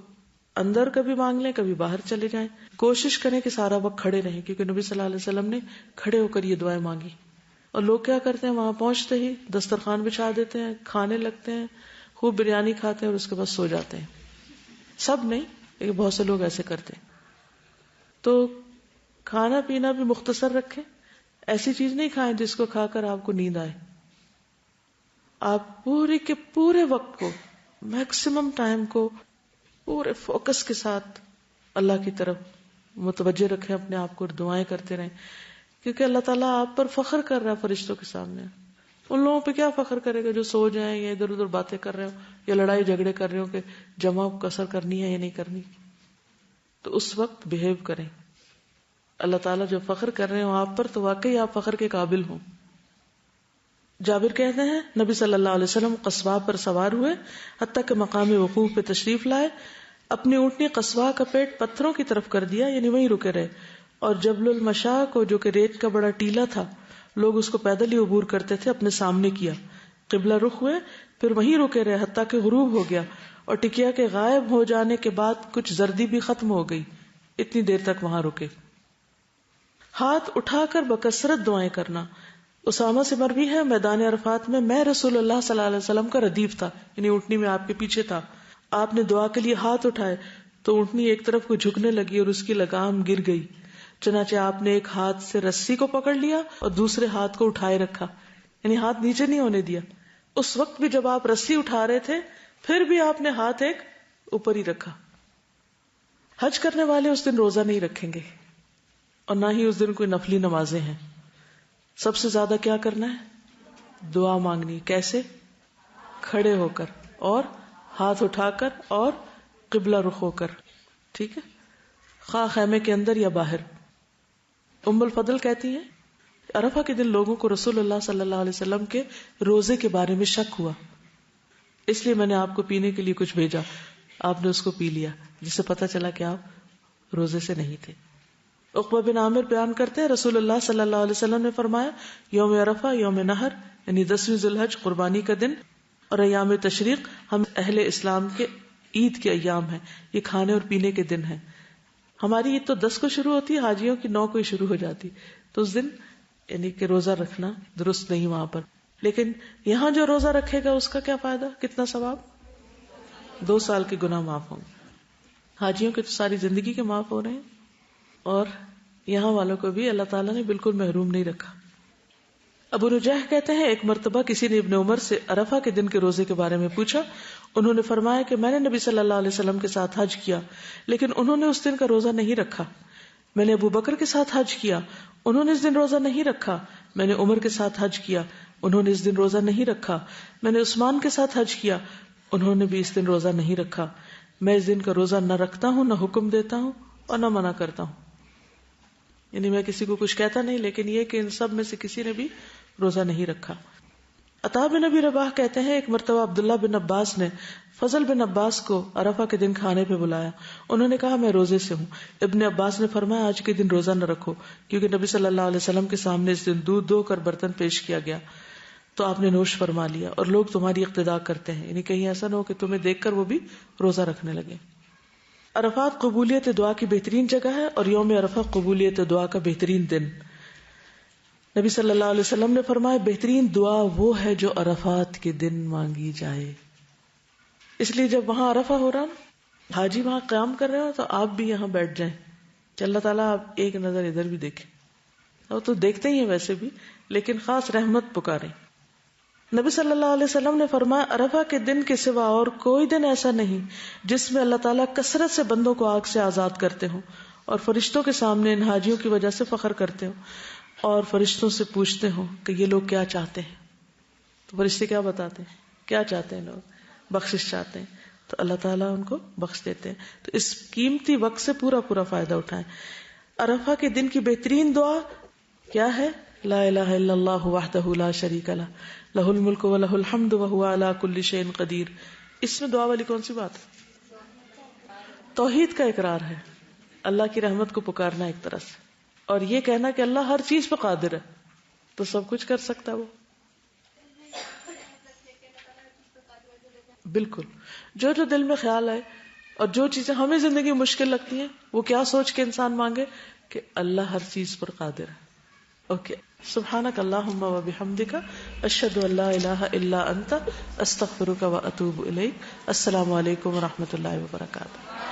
اندر کبھی مانگ لیں کبھی باہر چلے جائیں، کوشش کریں کہ سارا وقت کھڑے رہیں، کیونکہ نبی صلی اللہ علیہ وسلم نے کھڑے ہو کر یہ دعائیں مانگی۔ اور لوگ کیا کرتے ہیں وہاں پہنچتے ہی دسترخوان بچھا دیتے ہیں، کھانے لگتے ہیں، خوب بریانی کھاتے ہیں اور اس کے بعد سو جاتے ہیں۔ سب نہیں لیکن بہت سے لوگ ایسے کرتے ہیں۔ تو کھانا پینا بھی مختصر رکھیں، ایسی چیز نہیں کھائیں جس کو کھا کر آپ کو نیند آئے۔ آپ پورے کے پورے وقت کو، میکسیمم ٹائم کو پورے فوکس کے ساتھ اللہ کی طرف متوجہ رکھیں اپنے آپ کو، اور دعائیں کرتے رہیں، کیونکہ اللہ تعالیٰ آپ پر فخر کر رہا ہے فرشتوں کے سامنے۔ ان لوگوں پہ کیا فخر کرے گا جو سو جائیں یا ادھر ادھر باتیں کر رہے ہو یا لڑائی جھگڑے کر رہے ہو کہ جمع کسر کرنی ہے یا نہیں کرنی۔ تو اس وقت بہیو کریں، اللہ تعالیٰ جو فخر کر رہے ہوں آپ پر تو واقعی آپ فخر کے قابل ہوں۔ جابر کہتے ہیں نبی صلی اللہ علیہ وسلم قصواء پر سوار ہوئے حتیٰ کہ مقام وقوف پہ تشریف لائے، اپنی اونٹنی قصواء کا پیٹ پتھروں کی طرف کر دیا، یعنی وہیں رکے رہے، اور جبل المشاء کو جو کہ ریت کا بڑا ٹیلا تھا، لوگ اس کو پیدل ہی عبور کرتے تھے، اپنے سامنے کیا، قبلہ رخ ہوئے، پھر وہیں رکے رہے حتیٰ کہ غروب ہو گیا، اور ٹکیا کے غائب ہو جانے کے بعد کچھ زردی بھی ختم ہو گئی، اتنی دیر تک وہاں رکے۔ ہاتھ اٹھا کر بکثرت دعائیں کرنا۔ اسامہ سے مروی ہے میدان عرفات میں رسول اللہ صلی اللہ علیہ وسلم کا ردیف تھا، یعنی اونٹنی میں آپ کے پیچھے تھا، آپ نے دعا کے لیے ہاتھ اٹھائے تو اونٹنی ایک طرف کو جھکنے لگی اور اس کی لگام گر گئی، چنانچہ آپ نے ایک ہاتھ سے رسی کو پکڑ لیا اور دوسرے ہاتھ کو اٹھائے رکھا، یعنی ہاتھ نیچے نہیں ہونے دیا۔ اس وقت بھی جب آپ رسی اٹھا رہے تھے پھر بھی آپ نے ہاتھ ایک اوپر ہی رکھا۔ حج کرنے والے اس دن روزہ نہیں رکھیں گے اور نہ ہی اس دن کوئی نفلی نمازیں ہیں. سب سے زیادہ کیا کرنا ہے؟ دعا مانگنی. کیسے؟ کھڑے ہو کر اور ہاتھ اٹھا کر اور قبلہ رخ ہو کر. ٹھیک ہے، خواہ خیمے کے اندر یا باہر. ام الفضل کہتی ہیں عرفہ کے دن لوگوں کو رسول اللہ صلی اللہ علیہ وسلم کے روزے کے بارے میں شک ہوا، اس لیے میں نے آپ کو پینے کے لیے کچھ بھیجا. آپ نے اس کو پی لیا، جس سے پتہ چلا کہ آپ روزے سے نہیں تھے. عقبہ بن عامر بیان کرتے ہیں رسول اللہ صلی اللہ علیہ وسلم نے فرمایا یوم عرفہ یوم نحر یعنی 10ویں ذی الحج قربانی کا دن اور ایام تشریق ہم اہل اسلام کے عید کے ایام ہیں، یہ کھانے اور پینے کے دن ہیں. ہماری عید تو 10 کو شروع ہوتی ہے، حاجیوں کی 9 کو ہی شروع ہو جاتی، تو اس دن یعنی کہ روزہ رکھنا درست نہیں وہاں پر. لیکن یہاں جو روزہ رکھے گا اس کا کیا فائدہ، کتنا ثواب؟ 2 سال کے گناہ معاف ہوں گے. حاجیوں کے تو ساری زندگی کے معاف ہو رہے ہیں اور یہاں والوں کو بھی اللہ تعالیٰ نے بالکل محروم نہیں رکھا. ابو نجیح کہتے ہیں ایک مرتبہ کسی نے ابن عمر سے عرفہ کے دن کے روزے کے بارے میں پوچھا. انہوں نے فرمایا کہ میں نے نبی صلی اللہ علیہ وسلم کے ساتھ حج کیا لیکن انہوں نے اس دن کا روزہ نہیں رکھا. میں نے ابو بکر کے ساتھ حج کیا، انہوں نے اس دن روزہ نہیں رکھا. میں نے عمر کے ساتھ حج کیا، انہوں نے اس دن روزہ نہیں رکھا. میں نے عثمان کے ساتھ حج کیا، انہوں نے بھی اس دن روزہ نہیں رکھا. میں اس دن کا روزہ نہ رکھتا ہوں، نہ حکم دیتا ہوں اور نہ منع کرتا ہوں. یعنی میں کسی کو کچھ کہتا نہیں، لیکن یہ کہ ان سب میں سے کسی نے بھی روزہ نہیں رکھا. عطا بن ابی رباح کہتے ہیں ایک مرتبہ عبداللہ بن عباس نے فضل بن عباس کو عرفہ کے دن کھانے پہ بلایا. انہوں نے کہا میں روزے سے ہوں. ابن عباس نے فرمایا آج کے دن روزہ نہ رکھو، کیونکہ نبی صلی اللہ علیہ وسلم کے سامنے اس دن دودھ دو کر برتن پیش کیا گیا تو آپ نے نوش فرما لیا اور لوگ تمہاری اقتداء کرتے ہیں، یعنی کہیں ایسا نہ ہو کہ تمہیں دیکھ کر وہ بھی روزہ رکھنے لگے. عرفات قبولیت دعا کی بہترین جگہ ہے اور یوم عرفہ قبولیت دعا کا بہترین دن. نبی صلی اللہ علیہ وسلم نے فرمایا بہترین دعا وہ ہے جو عرفات کے دن مانگی جائے. اس لیے جب وہاں عرفہ ہو رہا نا، حاجی وہاں قیام کر رہے ہو تو آپ بھی یہاں بیٹھ جائیں کہ اللہ تعالیٰ آپ ایک نظر ادھر بھی دیکھیں. اور تو دیکھتے ہی ہیں ویسے بھی، لیکن خاص رحمت پکاریں. نبی صلی اللہ علیہ وسلم نے فرمایا عرفہ کے دن کے سوا اور کوئی دن ایسا نہیں جس میں اللہ تعالیٰ کثرت سے بندوں کو آگ سے آزاد کرتے ہوں اور فرشتوں کے سامنے ان حاجیوں کی وجہ سے فخر کرتے ہوں اور فرشتوں سے پوچھتے ہوں کہ یہ لوگ کیا چاہتے ہیں. تو فرشتے کیا بتاتے ہیں؟ کیا چاہتے ہیں لوگ؟ بخشش چاہتے ہیں، تو اللہ تعالیٰ ان کو بخش دیتے ہیں. تو اس قیمتی وقت سے پورا فائدہ اٹھائیں. عرفہ کے دن کی بہترین دعا کیا ہے؟ لا الہ الا اللہ وحدہ لا شریک لہ لہ الملک ولہ الحمد وہو علی کل شیء قدیر. اس میں دعا والی کون سی بات ہے؟ توحید کا اقرار ہے، اللہ کی رحمت کو پکارنا ایک طرح سے، اور یہ کہنا کہ اللہ ہر چیز پہ قادر ہے، تو سب کچھ کر سکتا ہے وہ. بالکل جو دل میں خیال آئے اور جو چیزیں ہمیں زندگی مشکل لگتی ہیں وہ کیا سوچ کے انسان مانگے کہ اللہ ہر چیز پر قادر ہے. اوکے، سبحانک اللہم و بحمدک اشہد ان لا الہ الا انت استغفرک و اتوب الیک. السلام علیکم و رحمۃ اللہ وبرکاتہ.